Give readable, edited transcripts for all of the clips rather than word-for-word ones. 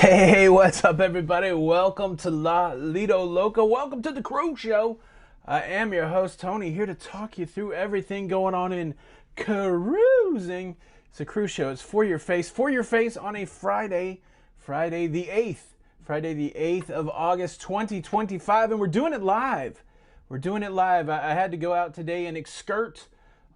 Hey, what's up, everybody? Welcome to La Lido Loca. Welcome to the Cruise Show. I am your host, Tony, here to talk you through everything going on in cruising. It's a cruise show. It's for your face on a Friday, Friday the 8th of August, 2025, and we're doing it live. I had to go out today and excurse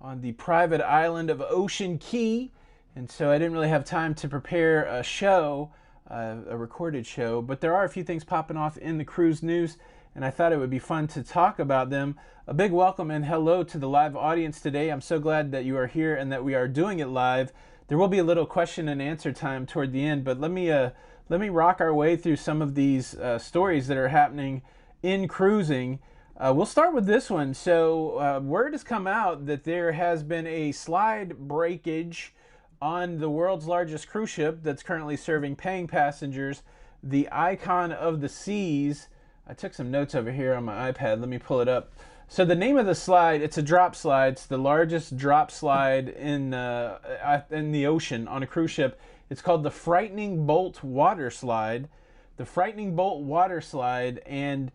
on the private island of Ocean Key, and so I didn't really have time to prepare a show. A recorded show, but there are a few things popping off in the cruise news, and I thought it would be fun to talk about them. A big welcome and hello to the live audience today. I'm so glad that you are here and that we are doing it live. There will be a little question and answer time toward the end, but let me rock our way through some of these stories that are happening in cruising. We'll start with this one. So word has come out that there has been a slide breakage on the world's largest cruise ship that's currently serving paying passengers, the Icon of the Seas. I took some notes over here on my iPad. Let me pull it up. So the name of the slide, it's a drop slide. It's the largest drop slide in the ocean on a cruise ship. It's called the Frightening Bolt Water Slide. The Frightening Bolt Water Slide, and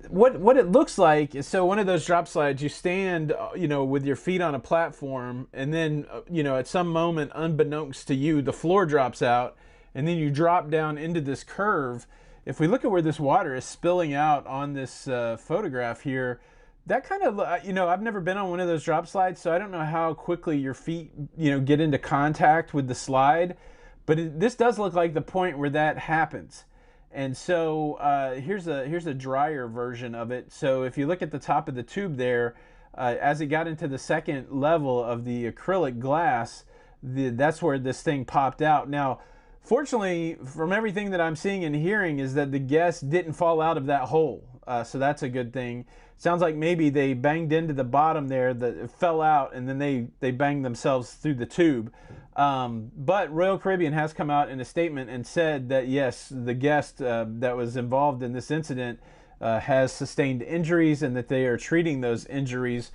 what it looks like is, so one of those drop slides, you stand with your feet on a platform, and then at some moment, unbeknownst to you, the floor drops out, and then you drop down into this curve. If we look at where this water is spilling out on this photograph here, that kind of, I've never been on one of those drop slides, so I don't know how quickly your feet get into contact with the slide, but this does look like the point where that happens. And so here's a drier version of it. So if you look at the top of the tube there, as it got into the second level of the acrylic glass, that's where this thing popped out. Now, fortunately, from everything that I'm seeing and hearing, is that the guests didn't fall out of that hole. So that's a good thing. Sounds like maybe they banged into the bottom there, that it fell out, and then they banged themselves through the tube. But Royal Caribbean has come out in a statement and said that yes, the guest that was involved in this incident has sustained injuries, and that they are treating those injuries.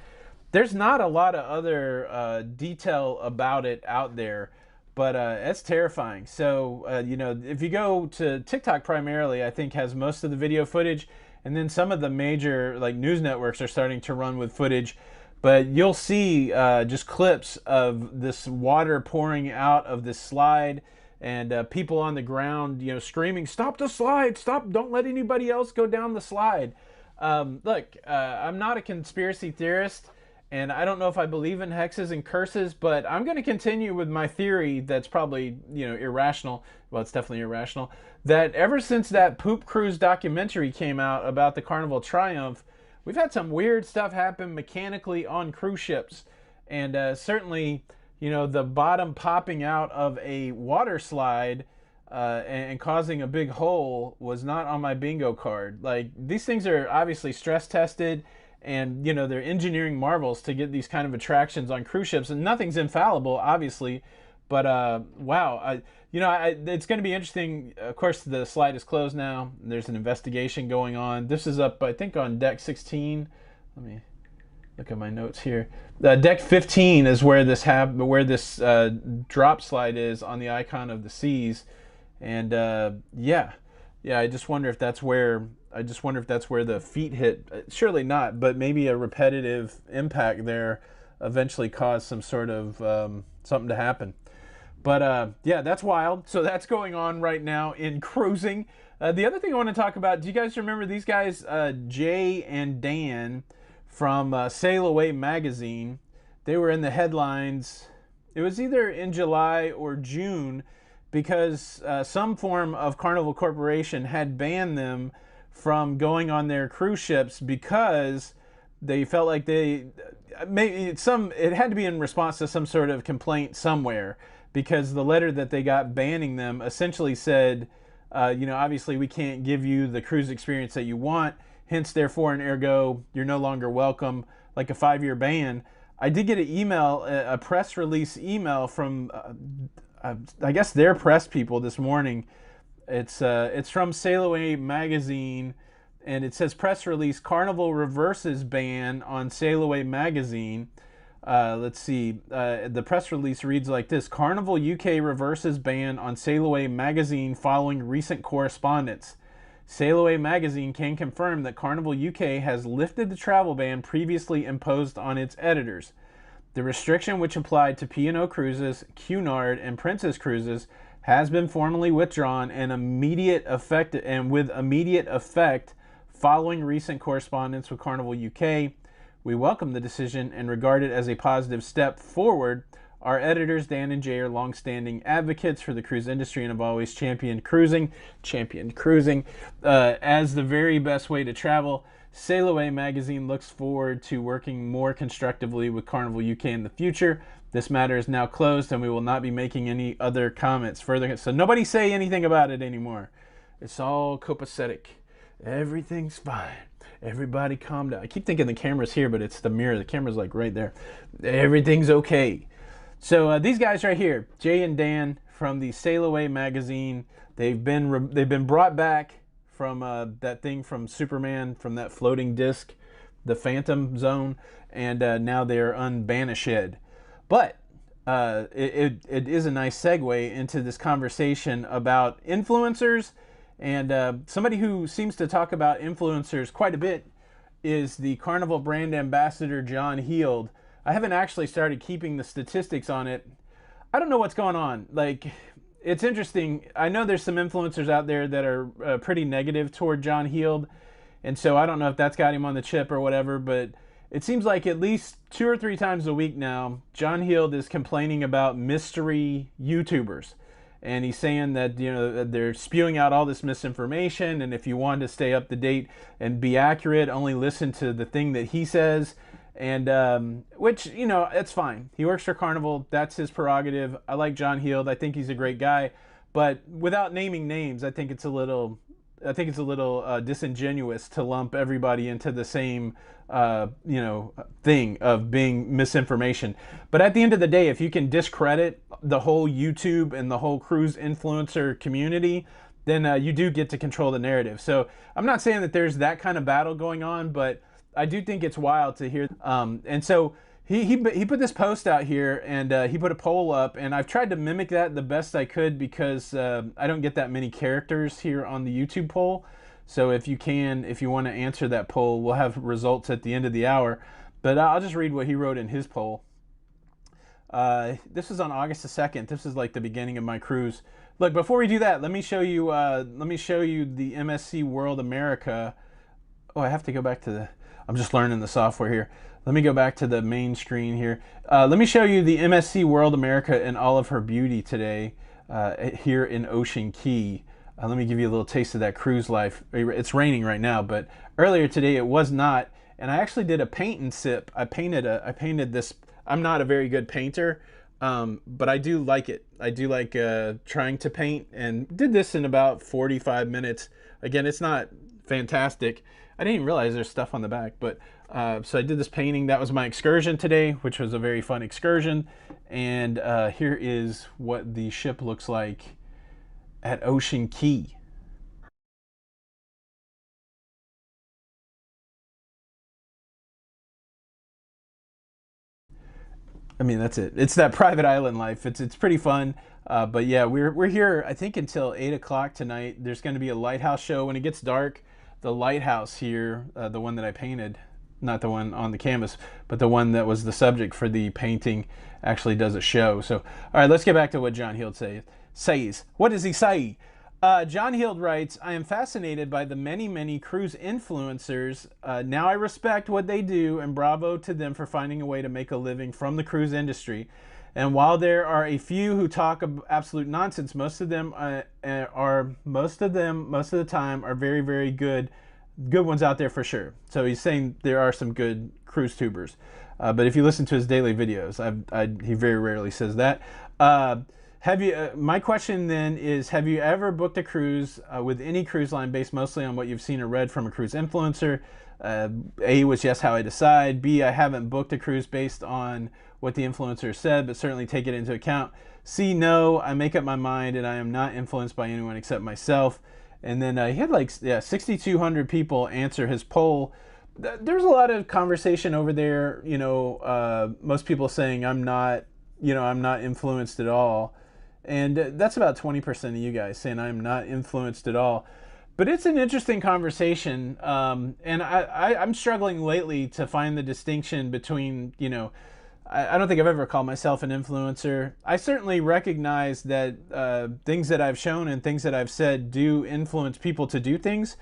There's not a lot of other detail about it out there, but it's terrifying. So if you go to TikTok, primarily I think has most of the video footage, and then some of the major news networks are starting to run with footage. But you'll see just clips of this water pouring out of this slide, and people on the ground, screaming, "Stop the slide! Stop! Don't let anybody else go down the slide." Look, I'm not a conspiracy theorist, and I don't know if I believe in hexes and curses, but I'm going to continue with my theory that's probably, irrational. Well, it's definitely irrational. That ever since that Poop Cruise documentary came out about the Carnival Triumph, we've had some weird stuff happen mechanically on cruise ships. And certainly, the bottom popping out of a water slide and causing a big hole was not on my bingo card. These things are obviously stress tested, and they're engineering marvels to get these kind of attractions on cruise ships, and nothing's infallible, obviously. But wow, it's going to be interesting. Of course, the slide is closed now. There's an investigation going on. This is up, I think, on deck 16. Let me look at my notes here. Deck 15 is where this drop slide is on the Icon of the Seas, and yeah. I just wonder if that's where the feet hit. Surely not, but maybe a repetitive impact there eventually caused some sort of something to happen. But yeah, that's wild. So that's going on right now in cruising. The other thing I want to talk about, do you guys remember these guys, Jay and Dan from Sail Away magazine? They were in the headlines. It was either in July or June, because some form of Carnival Corporation had banned them from going on their cruise ships because they felt like it had to be in response to some sort of complaint somewhere, because the letter that they got banning them essentially said, obviously we can't give you the cruise experience that you want, hence therefore and ergo you're no longer welcome, like a 5-year ban. I did get an email, a press release email from I guess their press people this morning. It's from Sail Away magazine, and it says press release: Carnival reverses ban on Sail Away magazine. Let's see. The press release reads like this: Carnival UK reverses ban on Sail Away magazine following recent correspondence. Sail Away magazine can confirm that Carnival UK has lifted the travel ban previously imposed on its editors. The restriction, which applied to P&O Cruises, Cunard, and Princess Cruises, has been formally withdrawn and with immediate effect following recent correspondence with Carnival UK. We welcome the decision and regard it as a positive step forward. Our editors, Dan and Jay, are longstanding advocates for the cruise industry and have always championed cruising as the very best way to travel. Sail Away magazine looks forward to working more constructively with Carnival UK in the future. This matter is now closed and we will not be making any other comments further. So nobody say anything about it anymore. It's all copacetic. Everything's fine. Everybody calm down. I keep thinking the camera's here, but it's the mirror. The camera's like right there. Everything's okay. So these guys right here, Jay and Dan from the Sail Away magazine, they've been brought back from that thing from Superman, from that floating disc, the Phantom Zone, and now they're unbanished. But it is a nice segue into this conversation about influencers. And somebody who seems to talk about influencers quite a bit is the Carnival brand ambassador, John Heald. I haven't actually started keeping the statistics on it. I don't know what's going on. Like, it's interesting. I know there's some influencers out there that are pretty negative toward John Heald. And so I don't know if that's got him on the chip or whatever, but it seems like at least 2 or 3 times a week now, John Heald is complaining about mystery YouTubers. And he's saying that, you know, they're spewing out all this misinformation, and if you want to stay up to date and be accurate, only listen to the thing that he says. And which, you know, it's fine. He works for Carnival. That's his prerogative. I like John Heald. I think he's a great guy. But without naming names, I think it's a little disingenuous to lump everybody into the same thing of being misinformation. But at the end of the day, if you can discredit the whole YouTube and the whole cruise influencer community, then you do get to control the narrative. So I'm not saying that there's that kind of battle going on, but I do think it's wild to hear. And so he put this post out here, and he put a poll up, and I've tried to mimic that the best I could because I don't get that many characters here on the YouTube poll. So if you want to answer that poll, we'll have results at the end of the hour. But I'll just read what he wrote in his poll. This is on August the 2nd. This is like the beginning of my cruise. Look, before we do that, let me show you the MSC World America. Oh, I have to go back to the... I'm just learning the software here. Let me go back to the main screen here. Let me show you the MSC World America in all of her beauty today here in Ocean Key. Let me give you a little taste of that cruise life. It's raining right now, but earlier today it was not. And I actually did a paint and sip. I painted this. I'm not a very good painter, but I do like it. I do like trying to paint, and did this in about 45 minutes. Again, it's not fantastic. I didn't even realize there's stuff on the back, but so I did this painting. That was my excursion today, which was a very fun excursion. And here is what the ship looks like at Ocean Key. I mean, that's it. It's that private island life. It's pretty fun. But yeah, we're here, I think, until 8 o'clock tonight. There's going to be a lighthouse show when it gets dark. The lighthouse here, the one that I painted, not the one on the canvas, but the one that was the subject for the painting, actually does a show. So, all right, let's get back to what John Heald says. What does he say? John Heald writes, I am fascinated by the many cruise influencers. Now I respect what they do, and bravo to them for finding a way to make a living from the cruise industry. And while there are a few who talk absolute nonsense, most of them most of the time are very good ones out there for sure. So he's saying there are some good cruise tubers. But if you listen to his daily videos, he very rarely says that. My question then is, have you ever booked a cruise with any cruise line based mostly on what you've seen or read from a cruise influencer? A was yes, how I decide. B, I haven't booked a cruise based on what the influencer said, but certainly take it into account. C, no, I make up my mind and I am not influenced by anyone except myself. And then he had like 6,200 people answer his poll. there's a lot of conversation over there. Most people saying I'm not influenced at all, and that's about 20% of you guys saying I'm not influenced at all. But it's an interesting conversation, and I'm struggling lately to find the distinction between, I don't think I've ever called myself an influencer. I certainly recognize that things that I've shown and things that I've said do influence people to do things.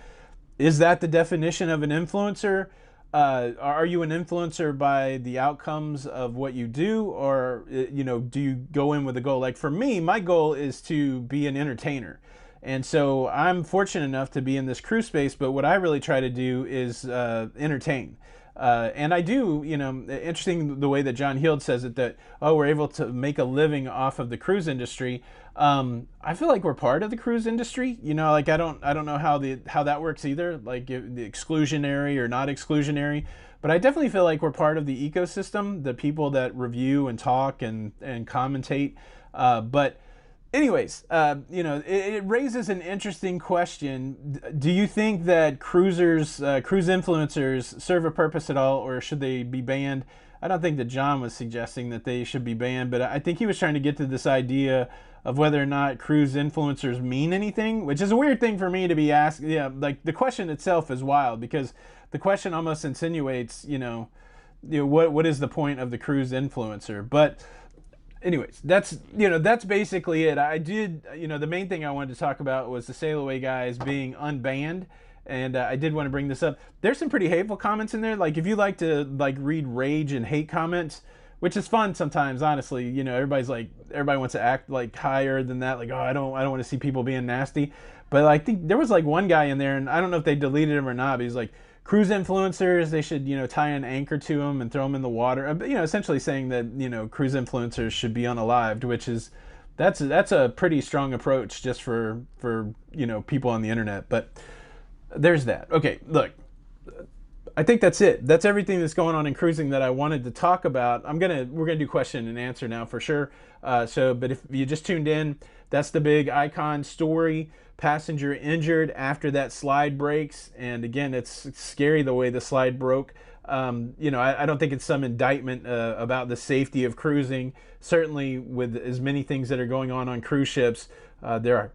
Is that the definition of an influencer? Are you an influencer by the outcomes of what you do, or do you go in with a goal? Like for me, my goal is to be an entertainer, and so I'm fortunate enough to be in this crew space. But what I really try to do is entertain. And I do, interesting the way that John Heald says it, that, oh, we're able to make a living off of the cruise industry. I feel like we're part of the cruise industry, like I don't know how that works either, like the exclusionary or not exclusionary, but I definitely feel like we're part of the ecosystem, the people that review and talk and commentate. But anyways, it raises an interesting question. Do you think that cruise influencers serve a purpose at all, or should they be banned? I don't think that John was suggesting that they should be banned, but I think he was trying to get to this idea of whether or not cruise influencers mean anything, which is a weird thing for me to be asked. Yeah, like the question itself is wild, because the question almost insinuates, what is the point of the cruise influencer? But anyways, that's basically it. I did, the main thing I wanted to talk about was the Sail Away guys being unbanned. And I did want to bring this up. There's some pretty hateful comments in there. Like if you like to read rage and hate comments, which is fun sometimes, honestly, everybody wants to act like higher than that. Like, oh, I don't want to see people being nasty. But I think there was one guy in there, and I don't know if they deleted him or not, but he's like, cruise influencers, they should, tie an anchor to them and throw them in the water. Essentially saying that, cruise influencers should be unalived, which is, that's a pretty strong approach just for people on the internet. But there's that. Okay, look, I think that's it. That's everything that's going on in cruising that I wanted to talk about. We're gonna do question and answer now for sure. But if you just tuned in, that's the big icon story. Passenger injured after that slide breaks, and again, it's scary the way the slide broke. I don't think it's some indictment about the safety of cruising. Certainly, with as many things that are going on cruise ships, there are.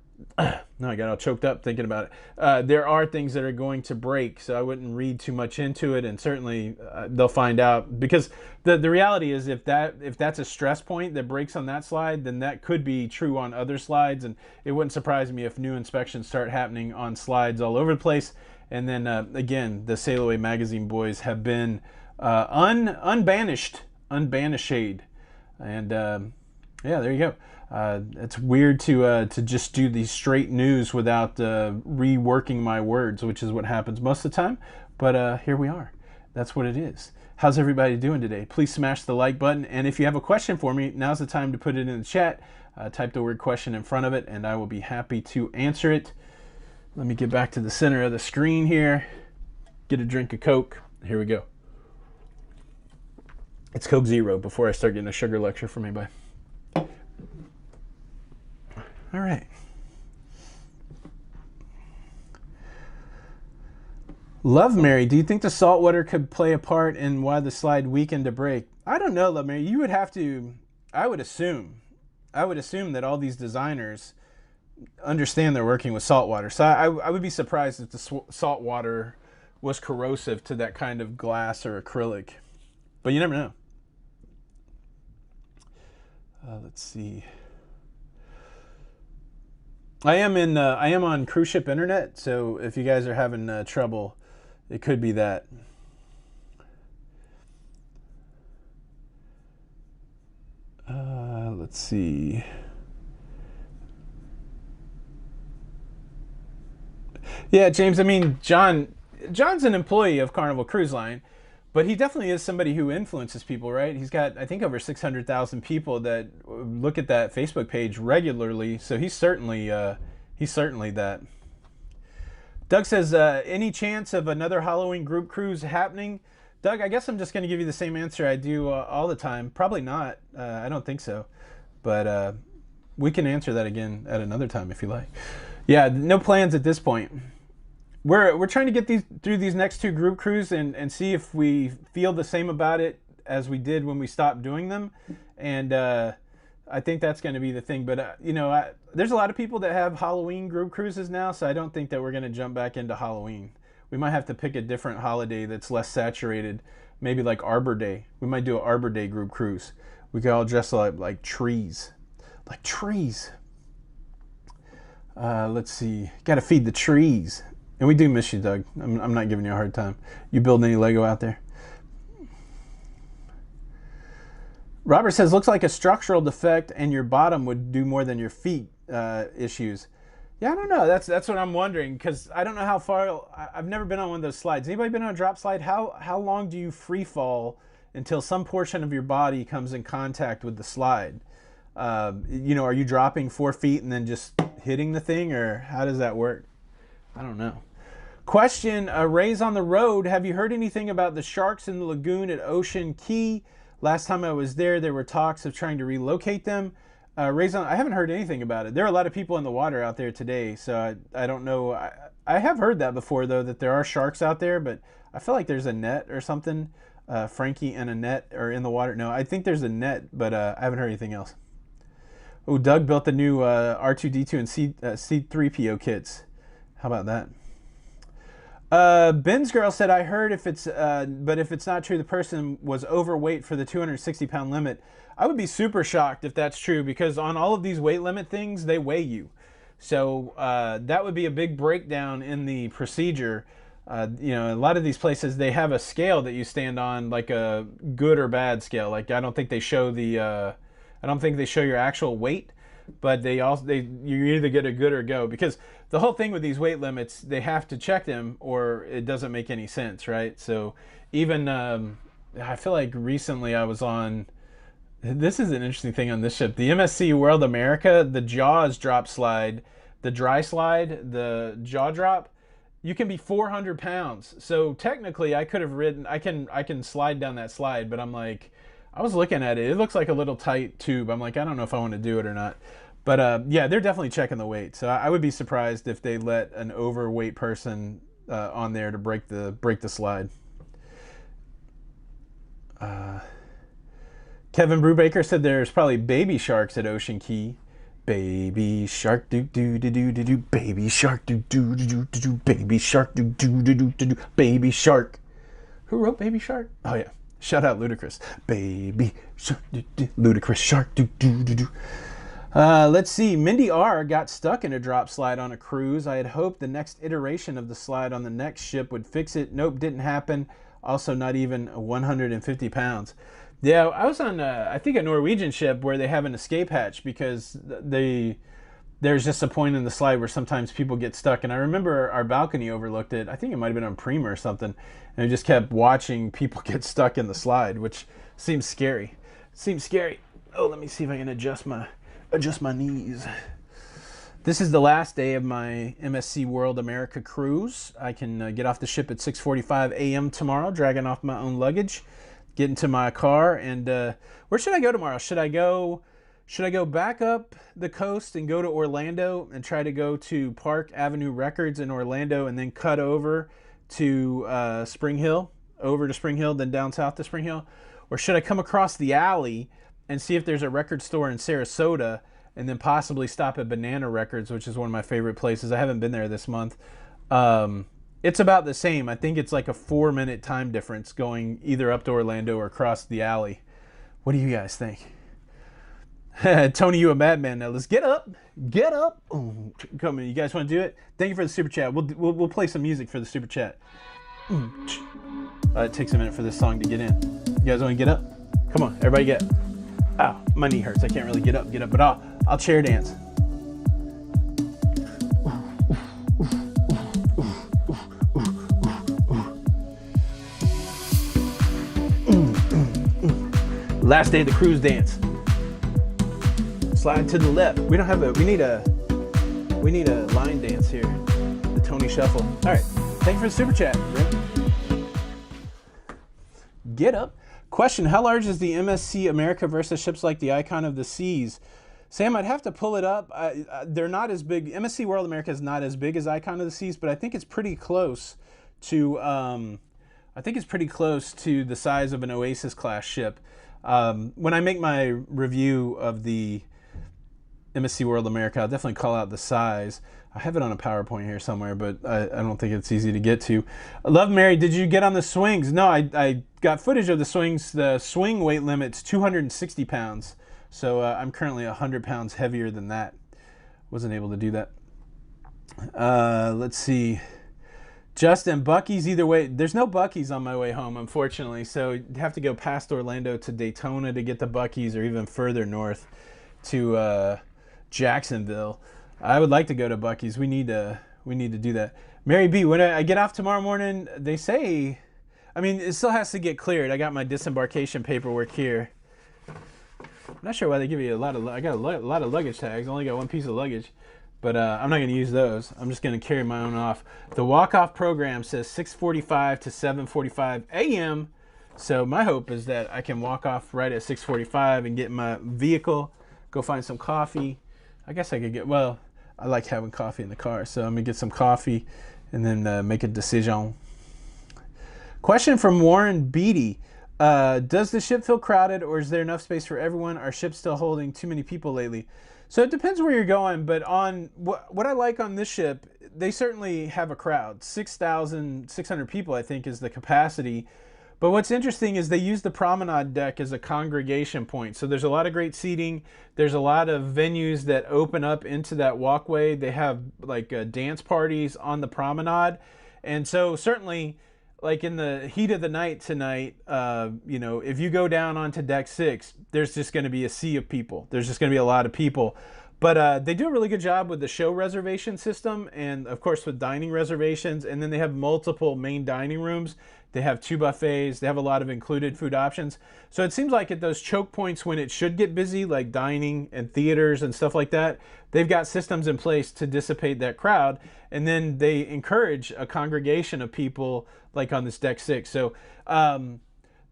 No, I got all choked up thinking about it. There are things that are going to break, so I wouldn't read too much into it, and certainly they'll find out, because the reality is if that's a stress point that breaks on that slide, then that could be true on other slides, and it wouldn't surprise me if new inspections start happening on slides all over the place. And then again, the Sail Away magazine boys have been unbanished, and yeah, there you go. It's weird to just do these straight news without reworking my words, which is what happens most of the time. But here we are. That's what it is. How's everybody doing today? Please smash the like button. And if you have a question for me, now's the time to put it in the chat. Type the word question in front of it, and I will be happy to answer it. Let me get back to the center of the screen here. Get a drink of Coke. Here we go. It's Coke Zero before I start getting a sugar lecture from anybody. All right. Love Mary, do you think the saltwater could play a part in why the slide weakened to break? I don't know, Love Mary. You would have to, I would assume that all these designers understand they're working with saltwater. So I would be surprised if the saltwater was corrosive to that kind of glass or acrylic. But you never know. Let's see. I am on cruise ship internet, so if you guys are having trouble, it could be that. Let's see. Yeah, James, I mean, John's an employee of Carnival Cruise Line, but he definitely is somebody who influences people, right? He's got, I think, over 600,000 people that look at that Facebook page regularly, so he's certainly that. Doug says, any chance of another Halloween group cruise happening? Doug, I guess I'm just going to give you the same answer I do all the time. Probably not. I don't think so. But we can answer that again at another time if you like. Yeah, no plans at this point. we're trying to get through these next two group cruises and see if we feel the same about it as we did when we stopped doing them. And I think that's going to be the thing. But, there's a lot of people that have Halloween group cruises now, so I don't think that we're going to jump back into Halloween. We might have to pick a different holiday that's less saturated, maybe like Arbor Day. We might do an Arbor Day group cruise. We could all dress up like trees. Like trees. Let's see. Got to feed the trees. And we do miss you, Doug. I'm not giving you a hard time. You building any Lego out there? Robert says, looks like a structural defect and your bottom would do more than your feet issues. Yeah, I don't know. That's what I'm wondering, because I don't know how far. I've never been on one of those slides. Anybody been on a drop slide? How long do you free fall until some portion of your body comes in contact with the slide? Are you dropping 4 feet and then just hitting the thing, or how does that work? I don't know. Question, Rays on the Road. Have you heard anything about the sharks in the lagoon at Ocean Key? Last time I was there were talks of trying to relocate them. I haven't heard anything about it. There are a lot of people in the water out there today, so I don't know. I have heard that before, though, that there are sharks out there, but I feel like there's a net or something. Frankie and a net are in the water. No, I think there's a net, but I haven't heard anything else. Oh, Doug built the new R2-D2 and C3PO kits. How about that? Ben's girl said, I heard but if it's not true, the person was overweight for the 260-pound limit. I would be super shocked if that's true, because on all of these weight limit things, they weigh you. So that would be a big breakdown in the procedure. A lot of these places, they have a scale that you stand on, like a good or bad scale. Like, I don't think they show your actual weight, but you either get a good or go, because the whole thing with these weight limits, they have to check them or it doesn't make any sense, right? So even I feel like recently I was on, this is an interesting thing on this ship, the MSC World America, the Jaws drop slide, the dry slide, the jaw drop, you can be 400 pounds. So technically I could have I can slide down that slide, but I'm like, I was looking at it. It looks like a little tight tube. I'm like, I don't know if I want to do it or not. But yeah, they're definitely checking the weight. So I would be surprised if they let an overweight person on there to break the slide. Kevin Brubaker said there's probably baby sharks at Ocean Key. Baby shark do do do do do do. Baby shark do do do do do do. Baby shark do do do do do do. Baby shark. Who wrote Baby Shark? Oh yeah. Shout out Ludacris. Baby shark, Ludacris shark, do do do do. Let's see. Mindy R got stuck in a drop slide on a cruise. I had hoped the next iteration of the slide on the next ship would fix it. Nope, didn't happen. Also, not even 150 pounds. Yeah, I was on, I think, a Norwegian ship where they have an escape hatch, because there's just a point in the slide where sometimes people get stuck. And I remember our balcony overlooked it. I think it might have been on Prima or something. And we just kept watching people get stuck in the slide, which seems scary. Oh, let me see if I can adjust my knees. This is the last day of my MSC World America cruise. I can get off the ship at 6:45 a.m. tomorrow, dragging off my own luggage, get into my car, and where should I go tomorrow? Should I go back up the coast and go to Orlando and try to go to Park Avenue Records in Orlando and then cut over to Spring Hill, then down south to Spring Hill? Or should I come across the alley and see if there's a record store in Sarasota and then possibly stop at Banana Records, which is one of my favorite places? I haven't been there this month. It's about the same. I think it's like a 4-minute time difference going either up to Orlando or across the alley. What do you guys think? Tony, you a madman now. Let's get up. Ooh, come on, you guys want to do it? Thank you for the super chat. We'll play some music for the super chat. It takes a minute for this song to get in. You guys want to get up? Come on, everybody get up. Ow, my knee hurts. I can't really get up, but I'll chair dance. Last day of the cruise dance. Slide to the left. We need a line dance here. The Tony Shuffle. All right. Thank you for the super chat. Get up. Question, how large is the MSC America versus ships like the Icon of the Seas? Sam, I'd have to pull it up. They're not as big. MSC World America is not as big as Icon of the Seas, but I think it's pretty close to. I think it's pretty close to the size of an Oasis class ship. When I make my review of the MSC World America, I'll definitely call out the size. I have it on a PowerPoint here somewhere, but I don't think it's easy to get to. Love Mary, did you get on the swings? No, I got footage of the swings. The swing weight limit's 260 pounds. So I'm currently 100 pounds heavier than that. Wasn't able to do that. Let's see. Justin, Buc-ee's either way. There's no Buc-ee's on my way home, unfortunately. So you have to go past Orlando to Daytona to get the Buc-ee's, or even further north to Jacksonville. I would like to go to Buc-ee's. We need to do that. Mary B, when I get off tomorrow morning, they say, I mean, it still has to get cleared. I got my disembarkation paperwork here. I'm not sure why they give you a lot of. I got a lot of luggage tags. I only got one piece of luggage, but I'm not going to use those. I'm just going to carry my own off. The walk-off program says 6:45 to 7:45 a.m. So my hope is that I can walk off right at 6:45 and get in my vehicle, go find some coffee. I guess I could get. Well, I like having coffee in the car, so I'm gonna get some coffee and then make a decision. Question from Warren Beatty. Does the ship feel crowded, or is there enough space for everyone? Are ships still holding too many people lately? So it depends where you're going, but on what I like on this ship, they certainly have a crowd. 6,600 people, I think, is the capacity. But what's interesting is they use the promenade deck as a congregation point. So there's a lot of great seating. There's a lot of venues that open up into that walkway. They have like dance parties on the promenade. And so certainly, like in the heat of the night tonight, you know, if you go down onto deck 6, there's just going to be a sea of people. There's just going to be a lot of people. But they do a really good job with the show reservation system, and of course with dining reservations. And then they have multiple main dining rooms. They have 2 buffets. They have a lot of included food options. So it seems like at those choke points when it should get busy, like dining and theaters and stuff like that, they've got systems in place to dissipate that crowd. And then they encourage a congregation of people like on this deck 6. So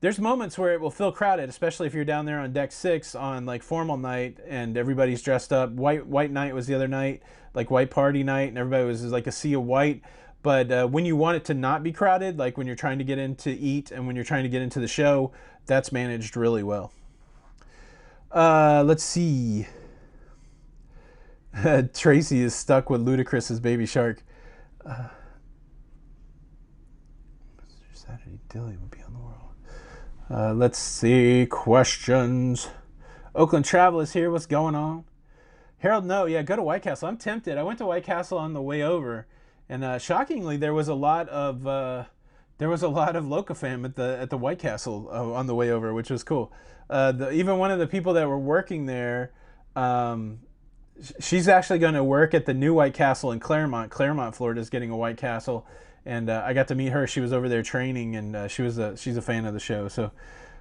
there's moments where it will feel crowded, especially if you're down there on deck 6 on like formal night and everybody's dressed up. White night was the other night, like white party night, and everybody was like a sea of white. But when you want it to not be crowded, like when you're trying to get in to eat and when you're trying to get into the show, that's managed really well. Let's see. Tracy is stuck with Ludacris's Baby Shark. Mr. Saturday Dilly would be on the world. Let's see. Questions. Oakland Travel is here. What's going on? Harold, no. Yeah, go to White Castle. I'm tempted. I went to White Castle on the way over. And shockingly, there was a lot of Lokafam at the White Castle on the way over, which was cool. Even one of the people that were working there, she's actually going to work at the new White Castle in Claremont. Claremont, Florida is getting a White Castle, and I got to meet her. She was over there training, and she's a fan of the show. So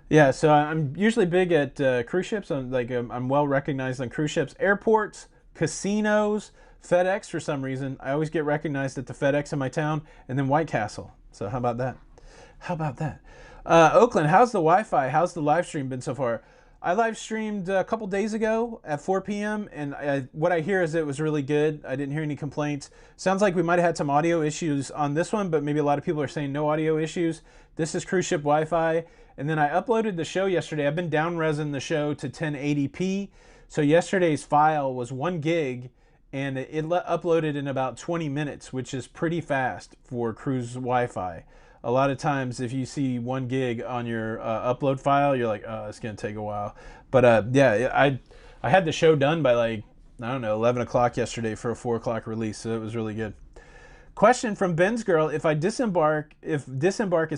yeah, so I'm usually big at cruise ships. I'm well recognized on cruise ships, airports, casinos. FedEx, for some reason, I always get recognized at the FedEx in my town, and then White Castle. So how about that? Oakland, how's the Wi-Fi? How's the live stream been so far? I live streamed a couple days ago at 4 p.m. and what I hear is it was really good. I didn't hear any complaints. Sounds like we might have had some audio issues on this one, but maybe a lot of people are saying no audio issues. This is cruise ship Wi-Fi. And then I uploaded the show yesterday. I've been down-resing the show to 1080p. So yesterday's file was 1 gig. And it uploaded in about 20 minutes, which is pretty fast for cruise Wi-Fi. A lot of times, if you see 1 gig on your upload file, you're like, oh, it's going to take a while. But yeah, I had the show done by like, I don't know, 11 o'clock yesterday for a 4 o'clock release, so it was really good. Question from Ben's Girl. If disembark is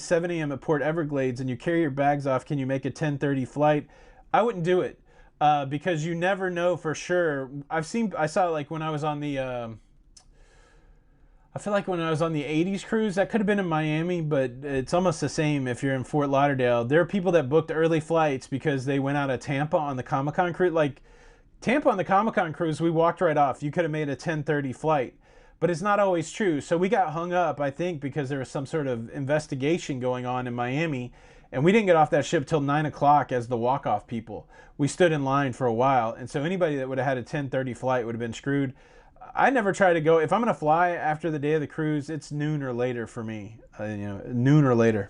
7 a.m. at Port Everglades and you carry your bags off, can you make a 10:30 flight? I wouldn't do it. Because you never know for sure. I saw it like when I was on the, I feel like when I was on the 80s cruise, that could have been in Miami, but it's almost the same if you're in Fort Lauderdale. There are people that booked early flights because they went out of Tampa on the Comic-Con cruise. Like Tampa on the Comic-Con cruise, we walked right off. You could have made a 10:30 flight, but it's not always true. So we got hung up, I think, because there was some sort of investigation going on in Miami. And we didn't get off that ship till 9 o'clock as the walk-off people. We stood in line for a while, and so anybody that would have had a 10:30 flight would have been screwed. I never try to go. If I'm going to fly after the day of the cruise, it's noon or later for me. Noon or later.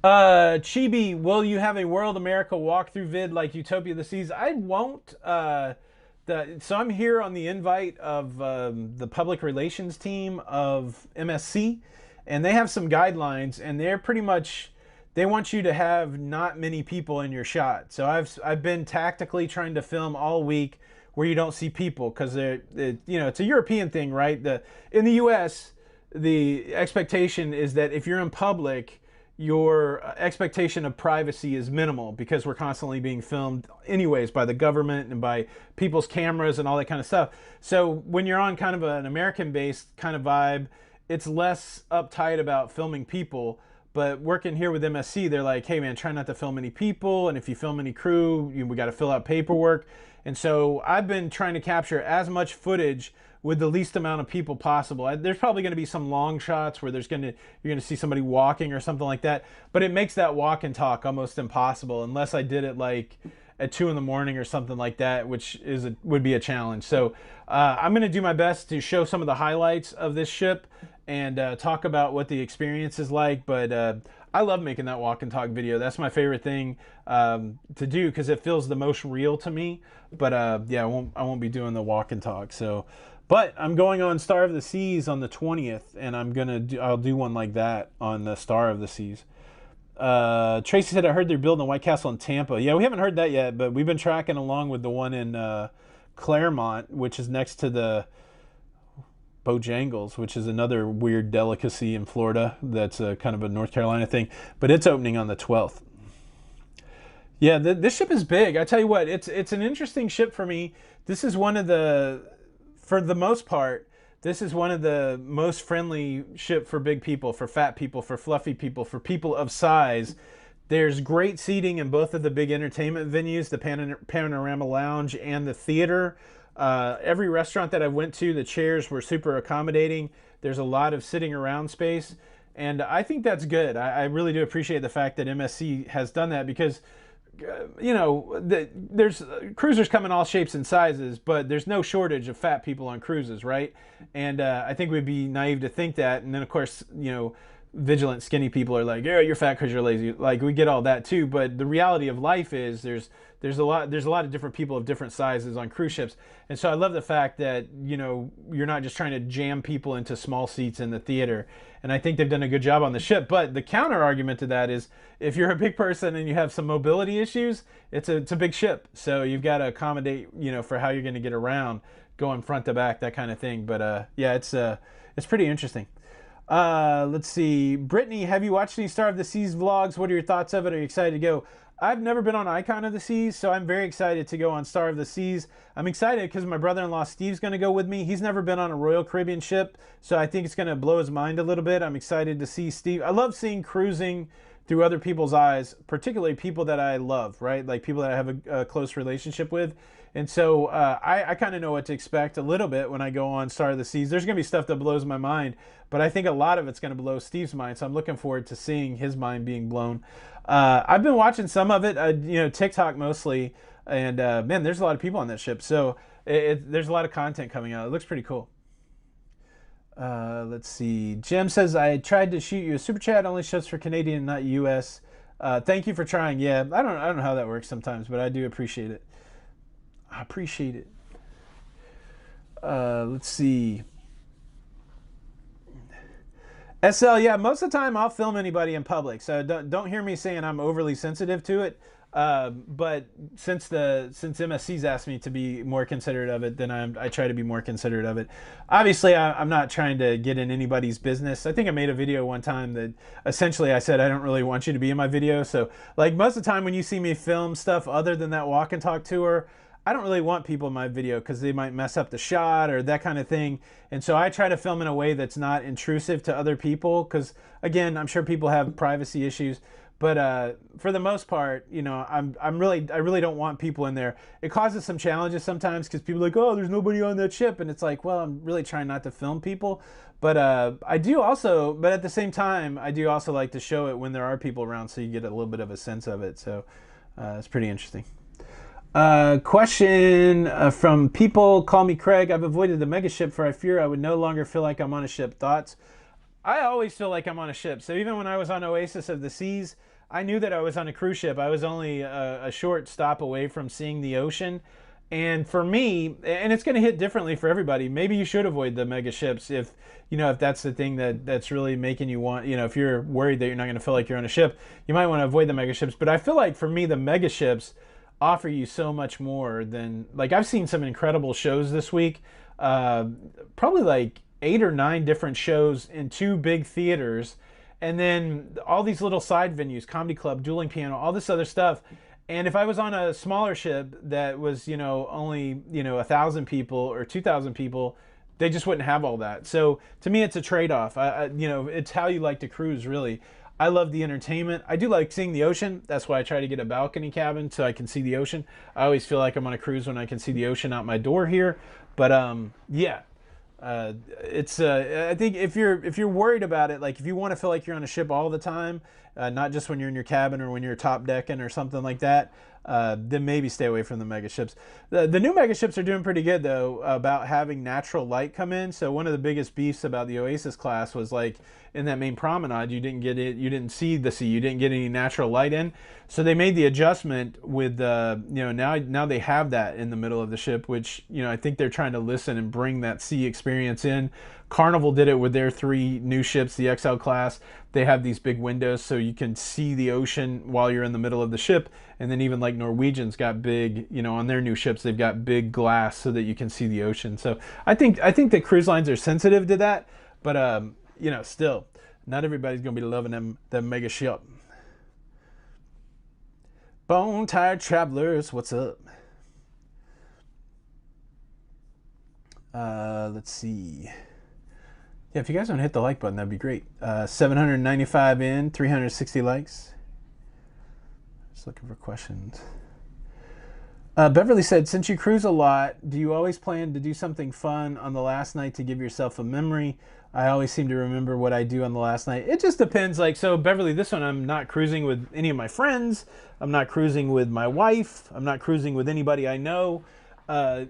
Chibi, will you have a World America walkthrough vid like Utopia of the Seas? I won't. So I'm here on the invite of the public relations team of MSC, and they have some guidelines, and they're pretty much, they want you to have not many people in your shot. So I've been tactically trying to film all week where you don't see people, because it's a European thing, right? In the U.S., the expectation is that if you're in public, your expectation of privacy is minimal, because we're constantly being filmed anyways by the government and by people's cameras and all that kind of stuff. So when you're on kind of an American-based kind of vibe, it's less uptight about filming people. But working here with MSC, they're like, hey man, try not to film any people, and if you film any crew, we got to fill out paperwork. And so I've been trying to capture as much footage with the least amount of people possible. There's probably going to be some long shots where you're going to see somebody walking or something like that, but it makes that walk and talk almost impossible unless I did it like at 2 in the morning or something like that, which would be a challenge. So I'm going to do my best to show some of the highlights of this ship and talk about what the experience is like. But I love making that walk and talk video. That's my favorite thing to do, because it feels the most real to me. But yeah, I won't be doing the walk and talk. So. But I'm going on Star of the Seas on the 20th, and I'll do one like that on the Star of the Seas. Tracy said, I heard they're building a White Castle in Tampa. Yeah, we haven't heard that yet, but we've been tracking along with the one in Claremont, which is next to the Bojangles, which is another weird delicacy in Florida. That's kind of a North Carolina thing, but it's opening on the 12th. Yeah, this ship is big. I tell you what, it's an interesting ship for me. This is one of for the most part, this is one of the most friendly ship for big people, for fat people, for fluffy people, for people of size. There's great seating in both of the big entertainment venues, the Panorama Lounge and the theater. Every restaurant that I went to, the chairs were super accommodating. There's a lot of sitting around space, and I think that's good. I really do appreciate the fact that MSC has done that, because there's cruisers come in all shapes and sizes, but there's no shortage of fat people on cruises, right? And I think we'd be naive to think that. And then of course, vigilant skinny people are like, yeah, you're fat because you're lazy. Like, we get all that too, but the reality of life is there's a lot of different people of different sizes on cruise ships. And so I love the fact that you're not just trying to jam people into small seats in the theater. And I think they've done a good job on the ship. But the counter argument to that is, if you're a big person and you have some mobility issues, it's a big ship, so you've got to accommodate for how you're going to get around, going front to back, that kind of thing. But yeah, it's pretty interesting. Let's see. Brittany, have you watched any Star of the Seas vlogs? What are your thoughts of it? Are you excited to go? I've never been on Icon of the Seas, so I'm very excited to go on Star of the Seas. I'm excited because my brother-in-law Steve's going to go with me. He's never been on a Royal Caribbean ship, so I think it's going to blow his mind a little bit. I'm excited to see Steve. I love seeing cruising through other people's eyes, particularly people that I love, right? Like people that I have a close relationship with. And so I kind of know what to expect a little bit when I go on Star of the Seas. There's going to be stuff that blows my mind, but I think a lot of it's going to blow Steve's mind. So I'm looking forward to seeing his mind being blown. I've been watching some of it, TikTok mostly. And man, there's a lot of people on that ship. So there's a lot of content coming out. It looks pretty cool. Let's see. Jim says, I tried to shoot you a super chat, only shows for Canadian, not US. Thank you for trying. Yeah, I don't know how that works sometimes, but I do appreciate it. I appreciate it. Let's see. SL, yeah, most of the time I'll film anybody in public, so don't hear me saying I'm overly sensitive to it. But since MSC's asked me to be more considerate of it, then I try to be more considerate of it. Obviously, I'm not trying to get in anybody's business. I think I made a video one time that essentially I said, I don't really want you to be in my video. So like most of the time when you see me film stuff other than that walk and talk tour, I don't really want people in my video because they might mess up the shot or that kind of thing. And so I try to film in a way that's not intrusive to other people because, again, I'm sure people have privacy issues. But for the most part, I really don't want people in there. It causes some challenges sometimes because people are like, oh, there's nobody on that ship, and it's like, well, I'm really trying not to film people. But but at the same time, I do also like to show it when there are people around, so you get a little bit of a sense of it. So it's pretty interesting. Question from people. Call me Craig. I've avoided the mega ship for I fear I would no longer feel like I'm on a ship. Thoughts? I always feel like I'm on a ship. So even when I was on Oasis of the Seas, I knew that I was on a cruise ship. I was only a short stop away from seeing the ocean. And for me, and it's going to hit differently for everybody. Maybe you should avoid the mega ships if that's the thing that's really making you want, if you're worried that you're not going to feel like you're on a ship, you might want to avoid the mega ships. But I feel like for me, the mega ships offer you so much more than, like, I've seen some incredible shows this week. Probably like 8 or 9 different shows in 2 big theaters, and then all these little side venues, comedy club, dueling piano, all this other stuff. And if I was on a smaller ship that was, only 1,000 people or 2,000 people, they just wouldn't have all that. So to me, it's a trade-off. It's how you like to cruise, really. I love the entertainment. I do like seeing the ocean. That's why I try to get a balcony cabin so I can see the ocean. I always feel like I'm on a cruise when I can see the ocean out my door here. But yeah, it's I think if you're worried about it, like if you want to feel like you're on a ship all the time, not just when you're in your cabin or when you're top decking or something like that, then maybe stay away from the mega ships. The new mega ships are doing pretty good though about having natural light come in. So one of the biggest beefs about the Oasis class was like in that main promenade, you didn't see the sea, you didn't get any natural light in. So they made the adjustment with now they have that in the middle of the ship, which I think they're trying to listen and bring that sea experience in. Carnival did it with their 3 new ships, the XL class. They have these big windows so you can see the ocean while you're in the middle of the ship. And then even like Norwegian's got big, on their new ships, they've got big glass so that you can see the ocean. So I think that cruise lines are sensitive to that, but still, not everybody's gonna be loving them mega ship. Bone tired travelers, what's up? Let's see. Yeah, if you guys don't hit the like button, that'd be great. 795 in, 360 likes. Just looking for questions. Beverly said, since you cruise a lot, do you always plan to do something fun on the last night to give yourself a memory? I always seem to remember what I do on the last night. It just depends. Like, so Beverly, this one, I'm not cruising with any of my friends. I'm not cruising with my wife. I'm not cruising with anybody I know. I'm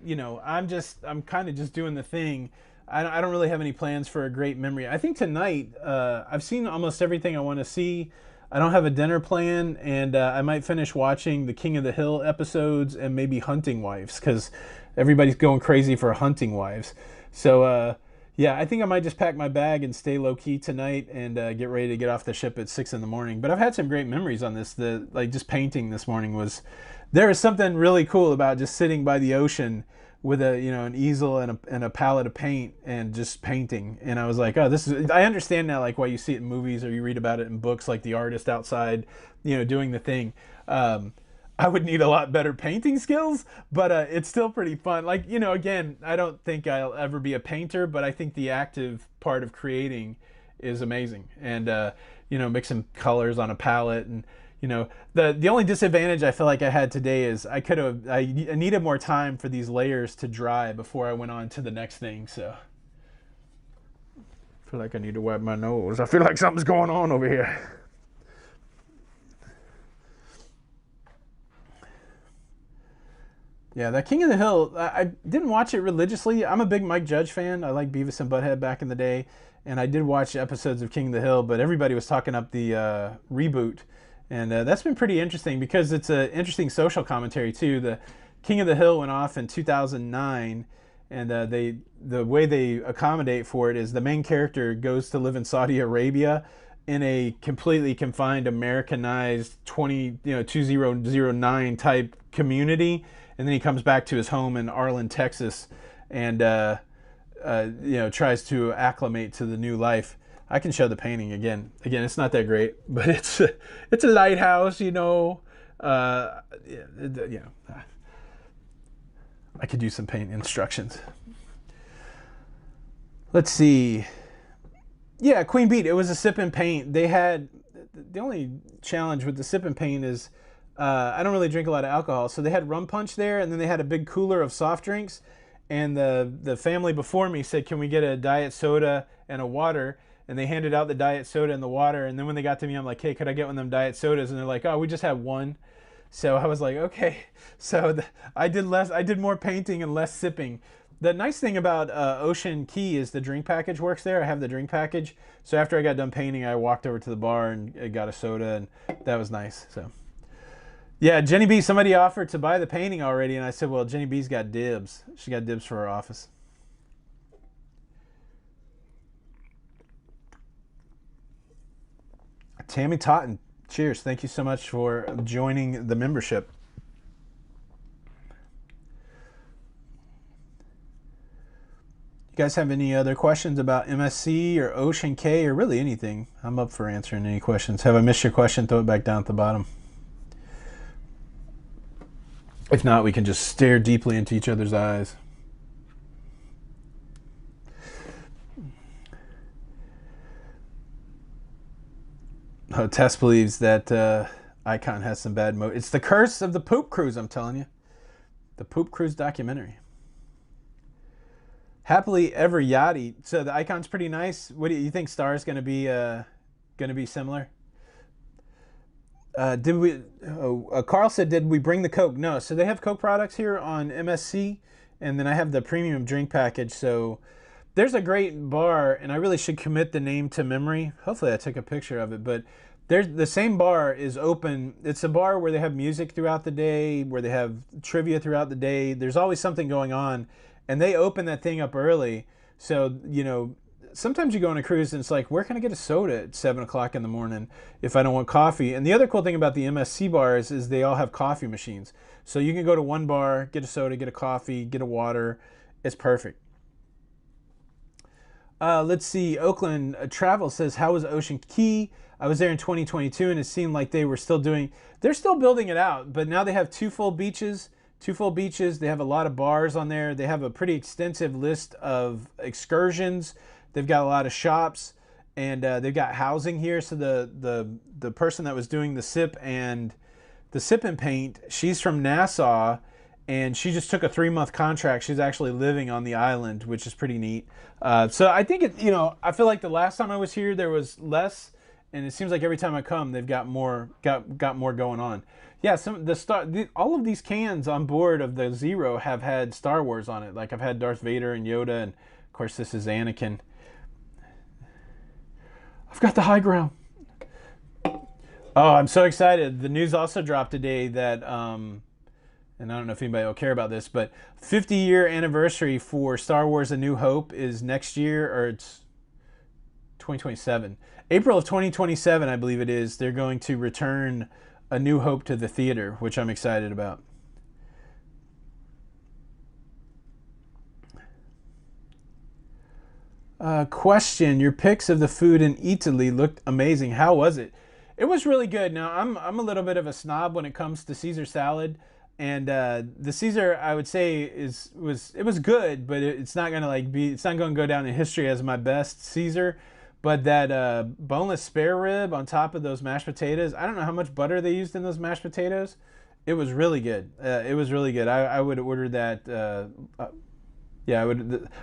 kind of just doing the thing. I don't really have any plans for a great memory. I think tonight, I've seen almost everything I want to see. I don't have a dinner plan, and I might finish watching the King of the Hill episodes and maybe Hunting Wives, because everybody's going crazy for Hunting Wives. So, yeah, I think I might just pack my bag and stay low-key tonight and get ready to get off the ship at 6 in the morning. But I've had some great memories on this. Just painting this morning was... There is something really cool about just sitting by the ocean with an easel and a palette of paint and just painting. And I was like, oh, I understand now, like, why you see it in movies or you read about it in books, like the artist outside, doing the thing. I would need a lot better painting skills, but it's still pretty fun. Like, again, I don't think I'll ever be a painter, but I think the active part of creating is amazing. And, mixing colors on a palette and, the only disadvantage I feel like I had today is I needed more time for these layers to dry before I went on to the next thing. So I feel like I need to wipe my nose. I feel like something's going on over here. Yeah, that King of the Hill, I didn't watch it religiously. I'm a big Mike Judge fan. I like Beavis and Butthead back in the day. And I did watch episodes of King of the Hill, but everybody was talking up the reboot. And that's been pretty interesting because it's an interesting social commentary too. The King of the Hill went off in 2009, and the way they accommodate for it is the main character goes to live in Saudi Arabia in a completely confined, Americanized 2009 type community, and then he comes back to his home in Arlen, Texas, and tries to acclimate to the new life. I can show the painting again. Again, it's not that great, but it's a lighthouse, I could use some paint instructions. Let's see. Yeah, Queen Beat. It was a sip and paint. They had the only challenge with the Sip and Paint is I don't really drink a lot of alcohol. So they had rum punch there, and then they had a big cooler of soft drinks. And the family before me said, "Can we get a diet soda and a water?" And they handed out the diet soda and the water. And then when they got to me, I'm like, "Hey, could I get one of them diet sodas?" And they're like, "Oh, we just had one." So I was like, "Okay." So I did less. I did more painting and less sipping. The nice thing about Ocean Key is the drink package works there. I have the drink package. So after I got done painting, I walked over to the bar and got a soda, and that was nice. So yeah, Jenny B, somebody offered to buy the painting already, and I said, well, Jenny B's got dibs. She got dibs for her office. Tammy Totten, cheers. Thank you so much for joining the membership. You guys have any other questions about MSC or Ocean K or really anything? I'm up for answering any questions. Have I missed your question? Throw it back down at the bottom. If not, we can just stare deeply into each other's eyes. Oh, Tess believes that Icon has some bad mo. It's the curse of the Poop Cruise, I'm telling you. The Poop Cruise documentary. Happily Ever Yachty. So the Icon's pretty nice. What do you think? Star's going to be similar? Did we? Carl said, "Did we bring the Coke?" No. So they have Coke products here on MSC, and then I have the premium drink package. So there's a great bar, and I really should commit the name to memory. Hopefully, I took a picture of it. But there's the same bar is open. It's a bar where they have music throughout the day, where they have trivia throughout the day. There's always something going on, and they open that thing up early. So sometimes you go on a cruise and it's like, where can I get a soda at 7 o'clock in the morning if I don't want coffee? And the other cool thing about the MSC bars is they all have coffee machines. So you can go to one bar, get a soda, get a coffee, get a water. It's perfect. Let's see. Oakland Travel says, how was Ocean Key? I was there in 2022 and it seemed like they're still building it out, but now they have two full beaches. They have a lot of bars on there. They have a pretty extensive list of excursions. They've got a lot of shops, and they've got housing here. So the person that was doing the sip and paint, she's from Nassau, and she just took a 3-month contract. She's actually living on the island, which is pretty neat. So I think I feel like the last time I was here there was less, and it seems like every time I come they've got more going on. Yeah, all of these cans on board of the Zero have had Star Wars on it. Like I've had Darth Vader and Yoda, and of course this is Anakin. I've got the high ground. Oh, I'm so excited. The news also dropped today that, and I don't know if anybody will care about this, but 50-year anniversary for Star Wars A New Hope is next year, or it's 2027. April of 2027, I believe it is. They're going to return A New Hope to the theater, which I'm excited about. Question: your pics of the food in Italy looked amazing. How was it? It was really good. Now I'm a little bit of a snob when it comes to Caesar salad, and the Caesar I would say was good, but it's not gonna it's not gonna go down in history as my best Caesar. But that boneless spare rib on top of those mashed potatoes, I don't know how much butter they used in those mashed potatoes. It was really good. It was really good. I would order that. Yeah,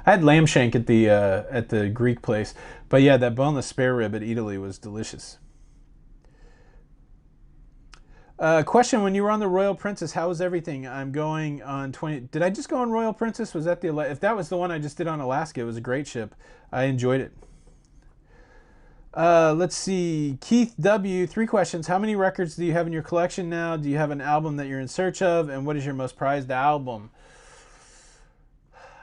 I had lamb shank at the Greek place, but yeah, that boneless spare rib at Italy was delicious. Question: when you were on the Royal Princess, how was everything? I'm going on 20. Did I just go on Royal Princess? Was that if that was the one I just did on Alaska? It was a great ship. I enjoyed it. Let's see. Keith W. 3 questions. How many records do you have in your collection now? Do you have an album that you're in search of? And what is your most prized album?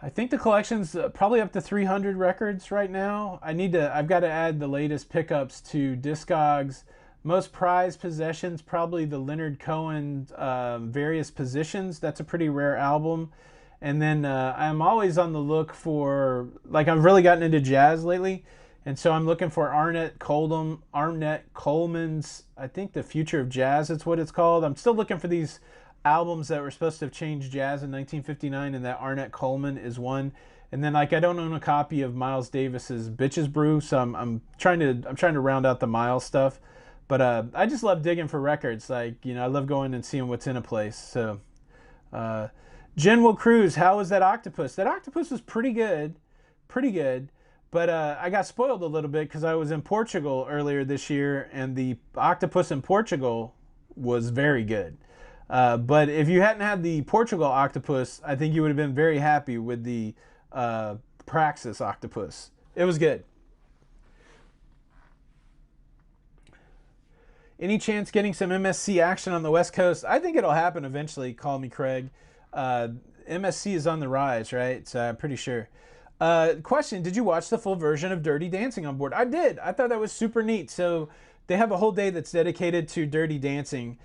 I think the collection's probably up to 300 records right now. I've got to add the latest pickups to Discogs. Most prized possessions, probably the Leonard Cohen Various Positions. That's a pretty rare album. And then I'm always on the look for, I've really gotten into jazz lately. And so I'm looking for Arnett Coleman's, I think The Future of Jazz, is what it's called. I'm still looking for these albums that were supposed to have changed jazz in 1959, and that Arnett Coleman is one. And then I don't own a copy of Miles Davis's Bitches Brew, so I'm trying to round out the Miles stuff. But I just love digging for records. Like, I love going and seeing what's in a place. So, uh, Jen will cruise. How was that octopus? That octopus was pretty good, pretty good. But I got spoiled a little bit because I was in Portugal earlier this year, and the octopus in Portugal was very good. But if you hadn't had the Portugal octopus, I think you would have been very happy with the Praxis octopus. It was good. Any chance getting some MSC action on the West Coast? I think it'll happen eventually. Call me Craig. MSC is on the rise, right? So I'm pretty sure. Question: did you watch the full version of Dirty Dancing on board? I did. I thought that was super neat. So they have a whole day that's dedicated to Dirty Dancing.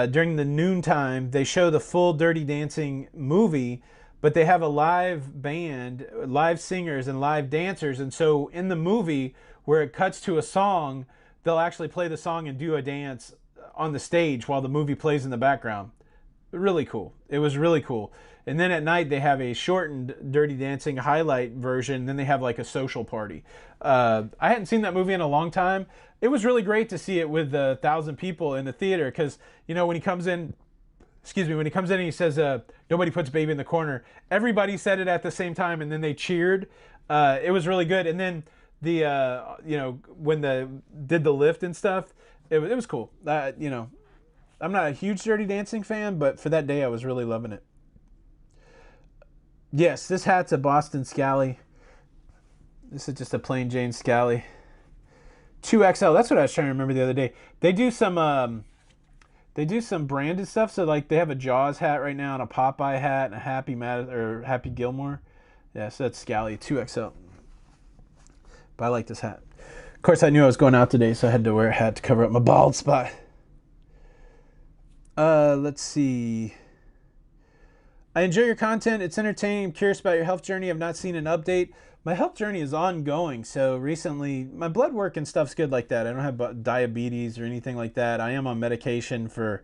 During the noontime, they show the full Dirty Dancing movie, but they have a live band, live singers, and live dancers. And so in the movie, where it cuts to a song, they'll actually play the song and do a dance on the stage while the movie plays in the background. Really cool. It was really cool. And then at night they have a shortened Dirty Dancing highlight version. Then they have like a social party. I hadn't seen that movie in a long time. It was really great to see it with 1,000 people in the theater because, when he comes in, when he comes in and he says, nobody puts baby in the corner, everybody said it at the same time and then they cheered. It was really good. And then the when did the lift and stuff, it was cool. I'm not a huge Dirty Dancing fan, but for that day I was really loving it. Yes, this hat's a Boston Scally. This is just a plain Jane Scally. 2XL. That's what I was trying to remember the other day. They do some branded stuff. So like they have a Jaws hat right now and a Popeye hat and a Happy Gilmore. Yeah, so that's Scally 2XL. But I like this hat. Of course, I knew I was going out today, so I had to wear a hat to cover up my bald spot. Let's see. I enjoy your content. It's entertaining. I'm curious about your health journey. I've not seen an update. My health journey is ongoing. So recently, my blood work and stuff's good like that. I don't have diabetes or anything like that. I am on medication for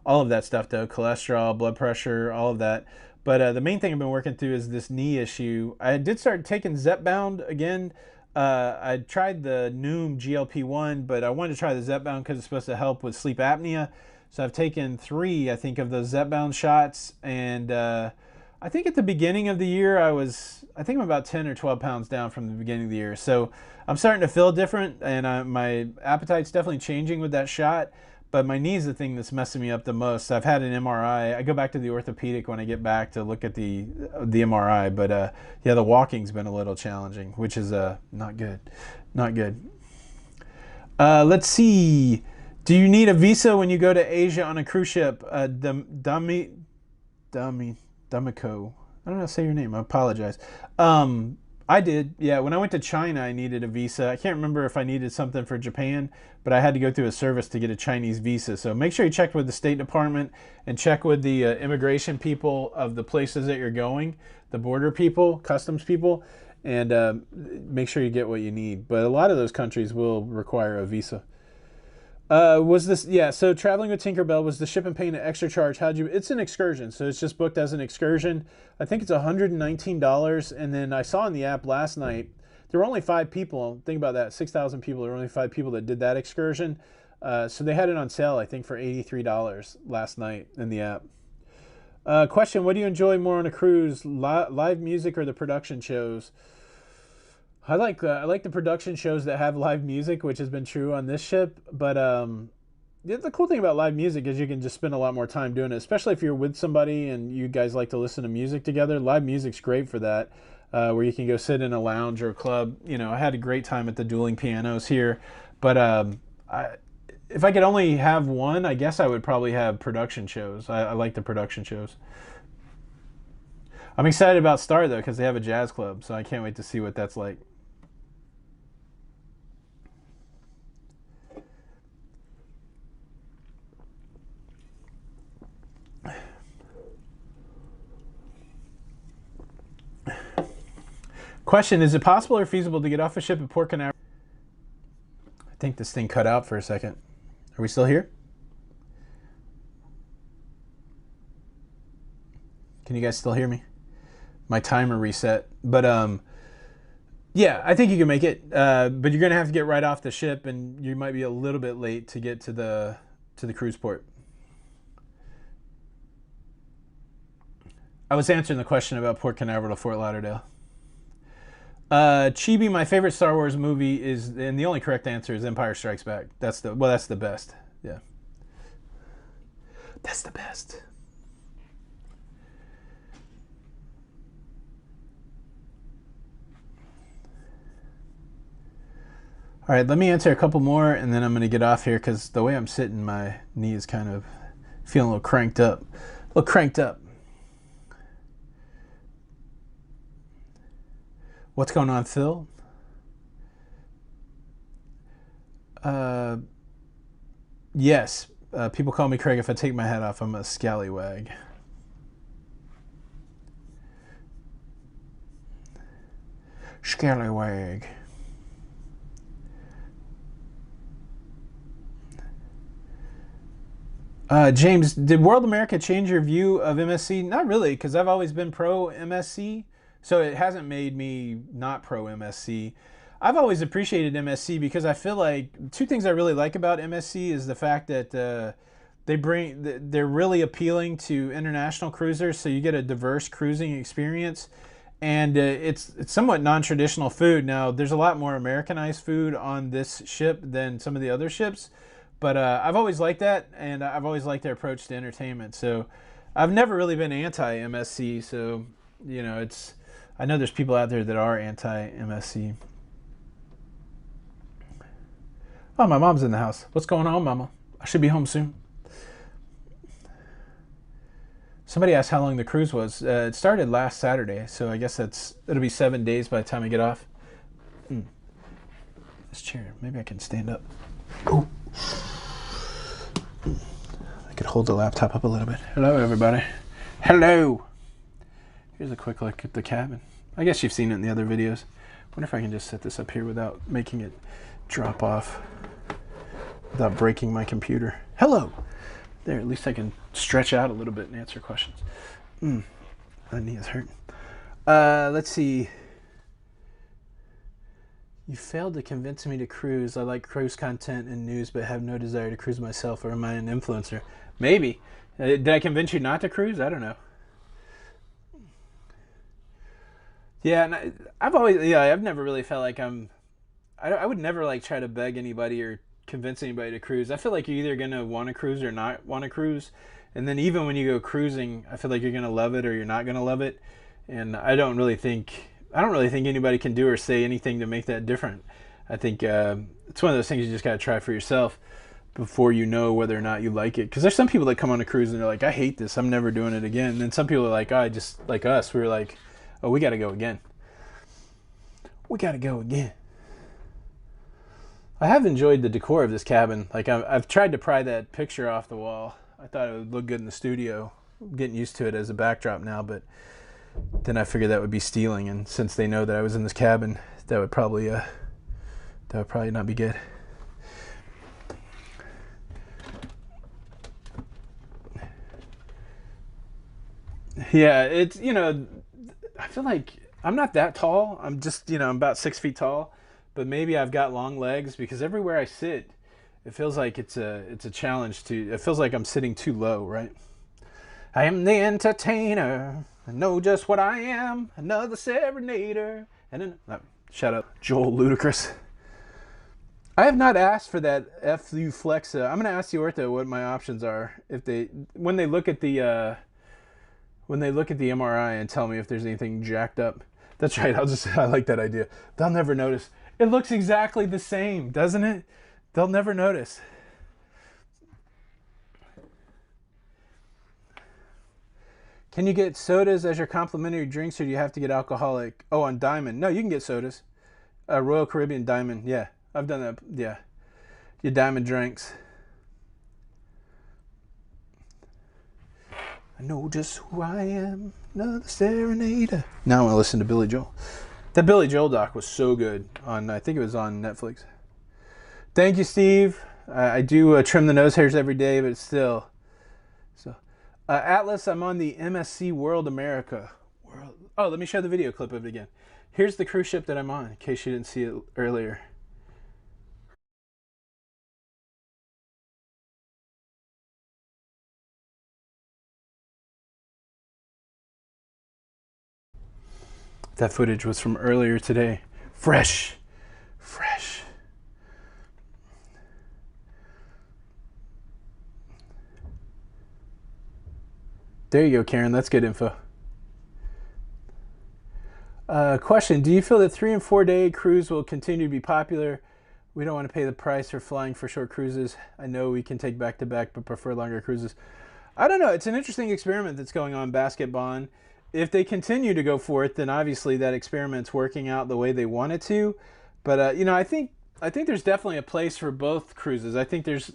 all of that stuff, though. Cholesterol, blood pressure, all of that. But the main thing I've been working through is this knee issue. I did start taking Zepbound again. I tried the Noom GLP-1, but I wanted to try the Zepbound because it's supposed to help with sleep apnea. So I've taken 3, I think, of those Zepbound shots. And I think at the beginning of the year, I think I'm about 10 or 12 pounds down from the beginning of the year. So I'm starting to feel different, and my appetite's definitely changing with that shot. But my knee's the thing that's messing me up the most. I've had an MRI. I go back to the orthopedic when I get back to look at the MRI. But yeah, the walking's been a little challenging, which is not good. Not good. Let's see. Do you need a visa when you go to Asia on a cruise ship? Damiko. I don't know how to say your name. I apologize. I did. Yeah, when I went to China, I needed a visa. I can't remember if I needed something for Japan, but I had to go through a service to get a Chinese visa. So make sure you check with the State Department and check with the immigration people of the places that you're going, the border people, customs people, and make sure you get what you need. But a lot of those countries will require a visa. So traveling with Tinkerbell, was the ship and pay an extra charge? It's an excursion, so it's just booked as an excursion. I think it's $119, and then I saw in the app last night, there were only 5 people. Think about that, 6,000 people, there were only 5 people that did that excursion. So they had it on sale, I think, for $83 last night in the app. Question, what do you enjoy more on a cruise, live music or the production shows? I like the production shows that have live music, which has been true on this ship. But the cool thing about live music is you can just spend a lot more time doing it, especially if you're with somebody and you guys like to listen to music together. Live music's great for that, where you can go sit in a lounge or a club. I had a great time at the Dueling Pianos here. But if I could only have one, I guess I would probably have production shows. I like the production shows. I'm excited about Star, though, because they have a jazz club, so I can't wait to see what that's like. Question, is it possible or feasible to get off a ship at Port Canaveral? I think this thing cut out for a second. Are we still here? Can you guys still hear me? My timer reset. But Yeah, I think you can make it, but you're gonna have to get right off the ship, and you might be a little bit late to get to the cruise port. I was answering the question about Port Canaveral to Fort Lauderdale. Chibi, my favorite Star Wars movie is, and the only correct answer is Empire Strikes Back. That's the best. Yeah, that's the best. All right, let me answer a couple more, and then I'm gonna get off here because the way I'm sitting, my knee is kind of feeling a little cranked up. A little cranked up. What's going on, Phil? Uh, yes. People call me Craig if I take my hat off. I'm a scallywag. Scallywag. James, did World America change your view of MSC? Not really, because I've always been pro MSC, so it hasn't made me not pro MSC. I've always appreciated MSC because I feel like two things I really like about MSC is the fact that they're really appealing to international cruisers, so you get a diverse cruising experience, and it's somewhat non-traditional food. Now, there's a lot more Americanized food on this ship than some of the other ships, but I've always liked that, and I've always liked their approach to entertainment. So I've never really been anti MSC. So it's I know there's people out there that are anti MSC. Oh, my mom's in the house. What's going on, Mama? I should be home soon. Somebody asked how long the cruise was. It started last Saturday, so I guess it'll be 7 days by the time I get off. This chair, maybe I can stand up. Oh. I could hold the laptop up a little bit. Hello, everybody. Hello. Here's a quick look at the cabin. I guess you've seen it in the other videos. Wonder if I can just set this up here without making it drop off, without breaking my computer. Hello. There, at least I can stretch out a little bit and answer questions. My knee is hurting. Let's see. You failed to convince me to cruise. I like cruise content and news, but have no desire to cruise myself. Or am I an influencer? Maybe. Did I convince you not to cruise? I don't know. Yeah, and I've never really felt like I would never like try to beg anybody or convince anybody to cruise. I feel like you're either gonna want to cruise or not want to cruise, and then even when you go cruising, I feel like you're gonna love it or you're not gonna love it, and I don't really think anybody can do or say anything to make that different. I think it's one of those things you just gotta try for yourself before you know whether or not you like it. Because there's some people that come on a cruise and they're like, I hate this, I'm never doing it again. And then some people are like, oh, I just like us. We were like, oh, we gotta go again. We gotta go again. I have enjoyed the decor of this cabin. Like I've tried to pry that picture off the wall. I thought it would look good in the studio. I'm getting used to it as a backdrop now, but then I figured that would be stealing, and since they know that I was in this cabin, that would probably not be good. Yeah, it's I feel like I'm not that tall. I'm just I'm about 6 feet tall, but maybe I've got long legs because everywhere I sit, it feels like it's a challenge to. It feels like I'm sitting too low, right? I am the entertainer. I know just what I am. Another serenader. And then shout out Joel Ludacris. I have not asked for that Fluxa. I'm gonna ask the ortho what my options are if when they look at the MRI and tell me if there's anything jacked up. That's right. I like that idea. They'll never notice. It looks exactly the same, doesn't it? They'll never notice. Can you get sodas as your complimentary drinks, or do you have to get alcoholic? Oh, on Diamond. No, you can get sodas. Royal Caribbean Diamond. Yeah, I've done that. Yeah. Your Diamond drinks. I know just who I am. Another serenader. Now I want to listen to Billy Joel. That Billy Joel doc was so good. I think it was on Netflix. Thank you, Steve. I do trim the nose hairs every day, but still. So, Atlas, I'm on the MSC World America. Oh, let me show the video clip of it again. Here's the cruise ship that I'm on, in case you didn't see it earlier. That footage was from earlier today. Fresh. Fresh. There you go, Karen. That's good info. Question: do you feel that 3 and 4 day cruise will continue to be popular? We don't want to pay the price for flying for short cruises. I know we can take back to back, but prefer longer cruises. I don't know. It's an interesting experiment that's going on, Basketball. If they continue to go for it, then obviously that experiment's working out the way they want it to. But I think there's definitely a place for both cruises. I think there's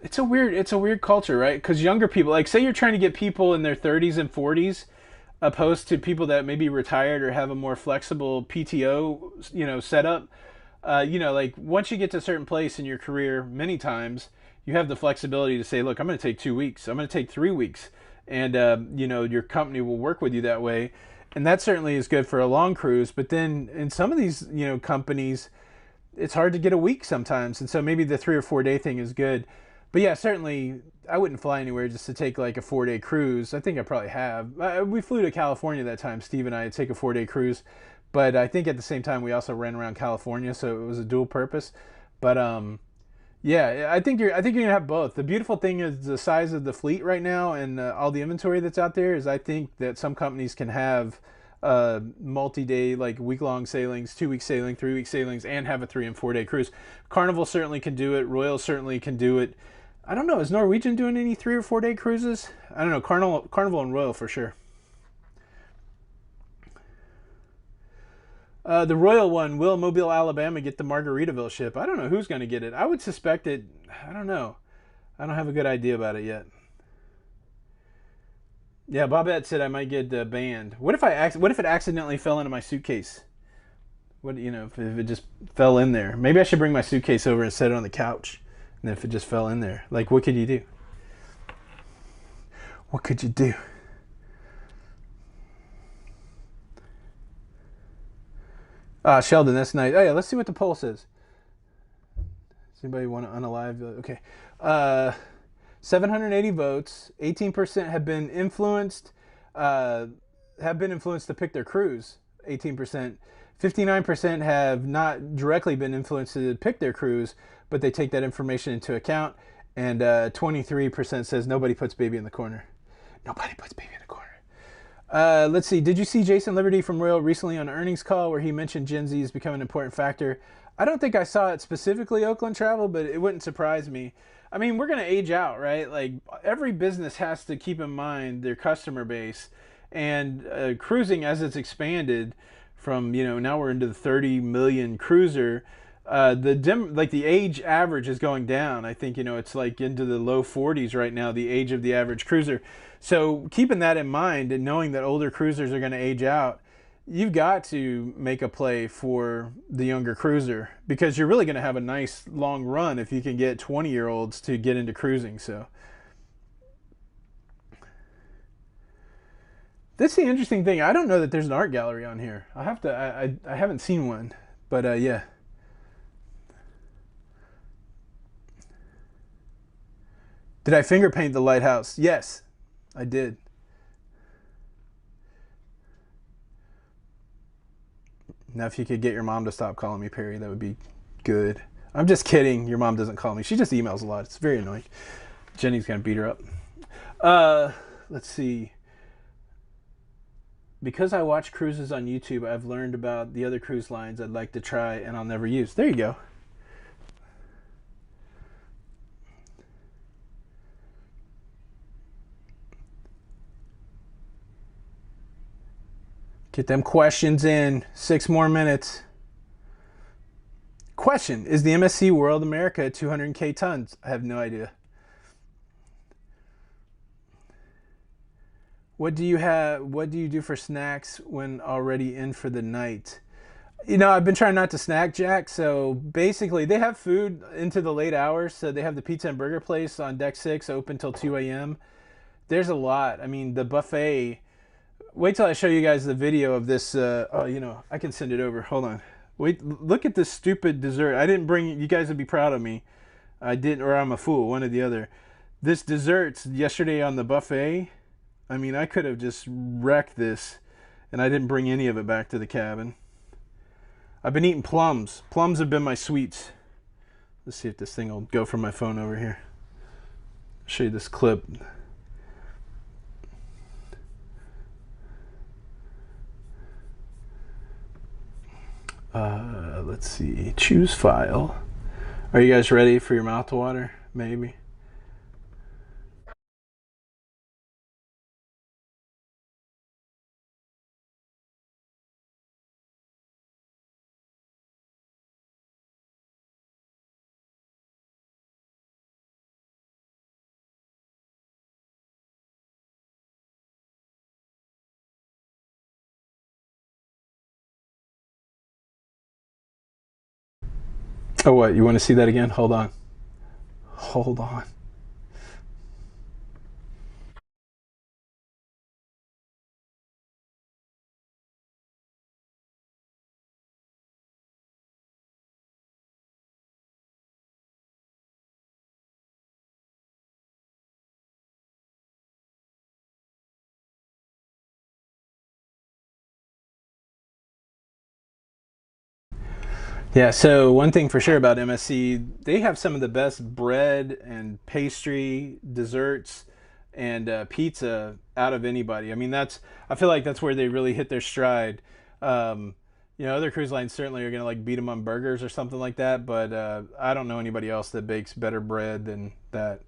it's a weird culture, right? Because younger people, like say you're trying to get people in their 30s and 40s, opposed to people that maybe retired or have a more flexible PTO, setup. Like once you get to a certain place in your career, many times you have the flexibility to say, look, I'm going to take 2 weeks, I'm going to take 3 weeks, and your company will work with you that way, and that certainly is good for a long cruise. But then in some of these companies, it's hard to get a week sometimes, and so maybe the 3 or 4 day thing is good. But yeah, certainly I wouldn't fly anywhere just to take like a 4 day cruise. I think I probably have. We flew to California that time, Steve and I, to take a 4 day cruise. But I think at the same time we also ran around California, so it was a dual purpose. But yeah, I think you're gonna have both. The beautiful thing is the size of the fleet right now, and all the inventory that's out there. Is I think that some companies can have multi-day, like week-long sailings, 2 week sailing, 3 week sailings, and have a 3 and 4 day cruise. Carnival certainly can do it. Royal certainly can do it. I don't know. Is Norwegian doing any 3 or 4 day cruises? I don't know. Carnival and Royal for sure. The Royal one, will Mobile, Alabama get the Margaritaville ship? I don't know who's going to get it. I would suspect it. I don't know. I don't have a good idea about it yet. Yeah, Bobette said I might get banned. What if it accidentally fell into my suitcase? If it just fell in there? Maybe I should bring my suitcase over and set it on the couch. And if it just fell in there, like, what could you do? What could you do? Sheldon, that's nice. Oh yeah, let's see what the poll says. Does anybody want to unalive? Okay. 780 votes. 18% have been influenced to pick their cruise. 18%. 59% have not directly been influenced to pick their cruise, but they take that information into account. And 23% says nobody puts baby in the corner. Nobody puts baby in the corner. Let's see. Did you see Jason Liberty from Royal recently on earnings call where he mentioned Gen Z is becoming an important factor? I don't think I saw it specifically Oakland Travel, but it wouldn't surprise me. I mean, we're going to age out, right? Like every business has to keep in mind their customer base, and cruising as it's expanded from, now we're into the 30 million cruiser. The age average is going down. I think it's like into the low 40s right now, the age of the average cruiser. So keeping that in mind and knowing that older cruisers are going to age out, you've got to make a play for the younger cruiser, because you're really going to have a nice long run if you can get 20-year-olds to get into cruising. So that's the interesting thing. I don't know that there's an art gallery on here. I have to. I haven't seen one, but yeah. Did I finger paint the lighthouse? Yes, I did. Now, if you could get your mom to stop calling me Perry, that would be good. I'm just kidding. Your mom doesn't call me. She just emails a lot. It's very annoying. Jenny's going to beat her up. Let's see. Because I watch cruises on YouTube, I've learned about the other cruise lines I'd like to try and I'll never use. There you go. Get them questions in. 6 more minutes. Question: is the MSC World America at 200K tons? I have no idea. What do you have? What do you do for snacks when already in for the night? I've been trying not to snack, Jack. So basically, they have food into the late hours. So they have the pizza and burger place on deck 6 open till 2 a.m. There's a lot. I mean, the buffet Wait till I show you guys the video of this. Oh, you know, I can send it over. Hold on. Wait, look at this stupid dessert. I didn't bring. You guys would be proud of me. I didn't, or I'm a fool. One or the other. This desserts yesterday on the buffet. I mean, I could have just wrecked this, and I didn't bring any of it back to the cabin. I've been eating plums. Plums have been my sweets. Let's see if this thing will go from my phone over here. I'll show you this clip. Let's see. Choose file. Are you guys ready for your mouth to water? Maybe. Oh, what? You want to see that again? Hold on. Hold on. Yeah, so one thing for sure about MSC, they have some of the best bread and pastry, desserts, and pizza out of anybody. I mean, I feel like that's where they really hit their stride. Um, you know, other cruise lines certainly are going to like beat them on burgers or something like that, but I don't know anybody else that bakes better bread than that.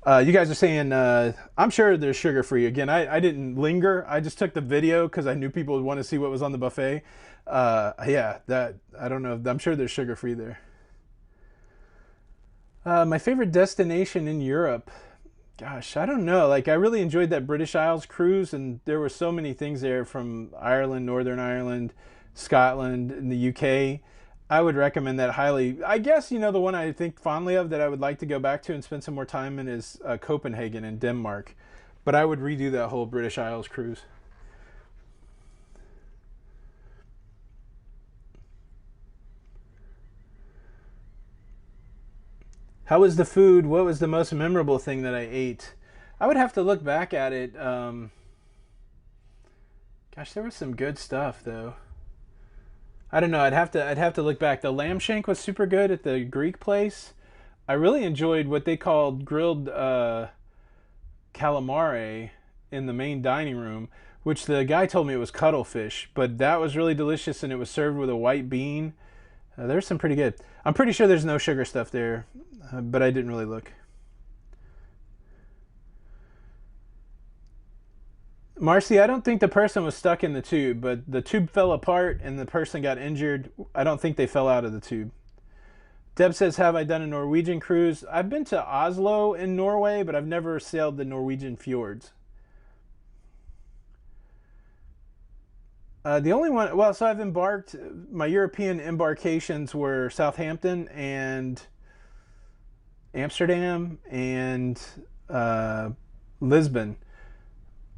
You guys are saying, I'm sure they're sugar free. Again, I didn't linger. I just took the video because I knew people would want to see what was on the buffet. Yeah, that, I don't know. I'm sure they're sugar free there. My favorite destination in Europe. Gosh, I don't know. Like, I really enjoyed that British Isles cruise, and there were so many things there from Ireland, Northern Ireland, Scotland, and the UK. I would recommend that highly. I guess, you know, the one I think fondly of that I would like to go back to and spend some more time in is Copenhagen in Denmark. But I would redo that whole British Isles cruise. How was the food? What was the most memorable thing that I ate? I would have to look back at it. Gosh, there was some good stuff though. I don't know. I'd have to look back. The lamb shank was super good at the Greek place. I really enjoyed what they called grilled calamari in the main dining room, which the guy told me it was cuttlefish, but that was really delicious and it was served with a white bean. There's some pretty good. I'm pretty sure there's no sugar stuff there, but I didn't really look. Marcy, I don't think the person was stuck in the tube, but the tube fell apart and the person got injured. I don't think they fell out of the tube. Deb says, have I done a Norwegian cruise? I've been to Oslo in Norway, but I've never sailed the Norwegian fjords. The only one, well, so I've embarked, my European embarkations were Southampton and Amsterdam and uh, Lisbon.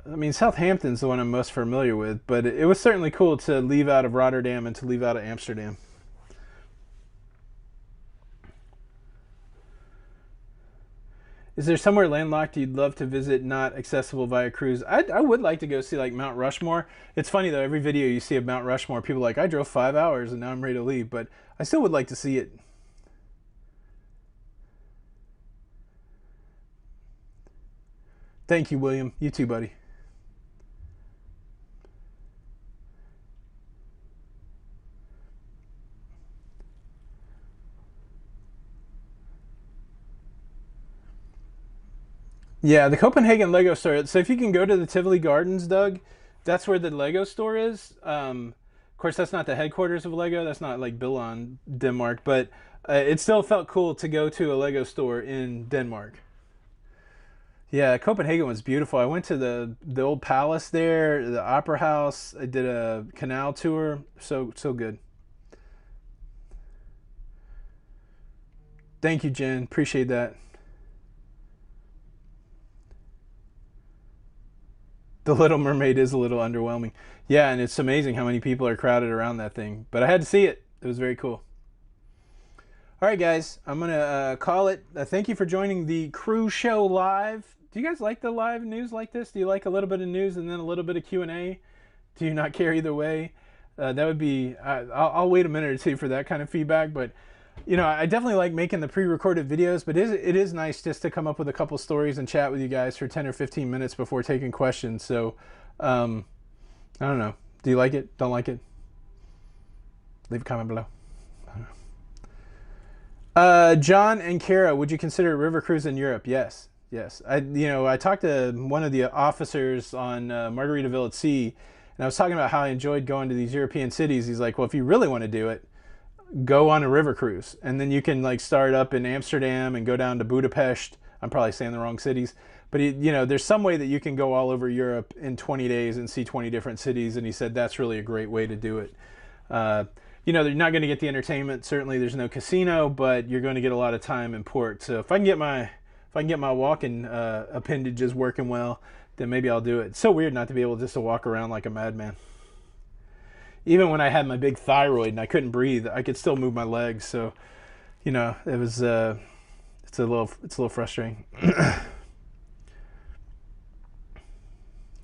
I mean, Southampton's the one I'm most familiar with, but it was certainly cool to leave out of Rotterdam and to leave out of Amsterdam. Is there somewhere landlocked you'd love to visit, not accessible via cruise? I would like to go see like Mount Rushmore. It's funny though, every video you see of Mount Rushmore, people are like, I drove 5 hours and now I'm ready to leave, but I still would like to see it. Thank you, William. You too, buddy. Yeah, the Copenhagen Lego store. So if you can go to the Tivoli Gardens, Doug, that's where the Lego store is. Of course, that's not the headquarters of Lego. That's not like Billund, Denmark, but it still felt cool to go to a Lego store in Denmark. Yeah, Copenhagen was beautiful. I went to the old palace there, the opera house. I did a canal tour. So good. Thank you, Jen. Appreciate that. The Little Mermaid is a little underwhelming. Yeah, and it's amazing how many people are crowded around that thing. But I had to see it. It was very cool. All right, guys, I'm going to call it. Thank you for joining the Cruise Show Live. Do you guys like the live news like this? Do you like a little bit of news and then a little bit of Q&A? Do you not care either way? That would be... I'll wait a minute or two for that kind of feedback, but... You know, I definitely like making the pre-recorded videos, but it is nice just to come up with a couple stories and chat with you guys for 10 or 15 minutes before taking questions. So, I don't know. Do you like it? Don't like it? Leave a comment below. John and Kara, would you consider a river cruise in Europe? Yes. Yes. I talked to one of the officers on Margaritaville at Sea, and I was talking about how I enjoyed going to these European cities. He's like, well, if you really want to do it, go on a river cruise, and then you can like start up in Amsterdam and go down to Budapest. I'm probably saying the wrong cities, but there's some way that you can go all over Europe in 20 days and see 20 different cities, and he said that's really a great way to do it. You're not going to get the entertainment. Certainly there's no casino, but you're going to get a lot of time in port. So if I can get my walking appendages working well, then maybe I'll do it. It's so weird not to be able just to walk around like a madman. Even when I had my big thyroid and I couldn't breathe, I could still move my legs. So, it was it's a little frustrating.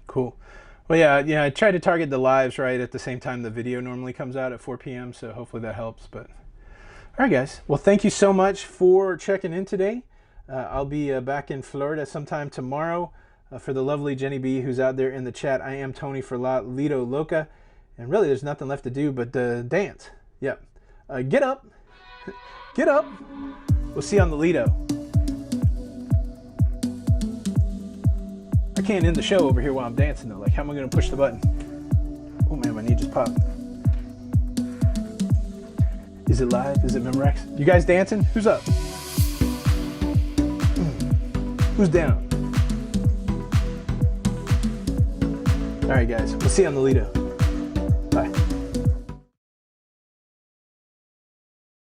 Cool. Well, yeah, I try to target the lives right at the same time the video normally comes out at 4 p.m. So hopefully that helps. But all right, guys. Well, thank you so much for checking in today. I'll be back in Florida sometime tomorrow. For the lovely Jenny B, who's out there in the chat, I am Tony for La Lido Loca. And really, there's nothing left to do but dance. Yep. Get up. Get up. We'll see you on the Lido. I can't end the show over here while I'm dancing, though. Like, how am I going to push the button? Oh, man, my knee just popped. Is it live? Is it Memorex? You guys dancing? Who's up? Who's down? All right, guys. We'll see you on the Lido.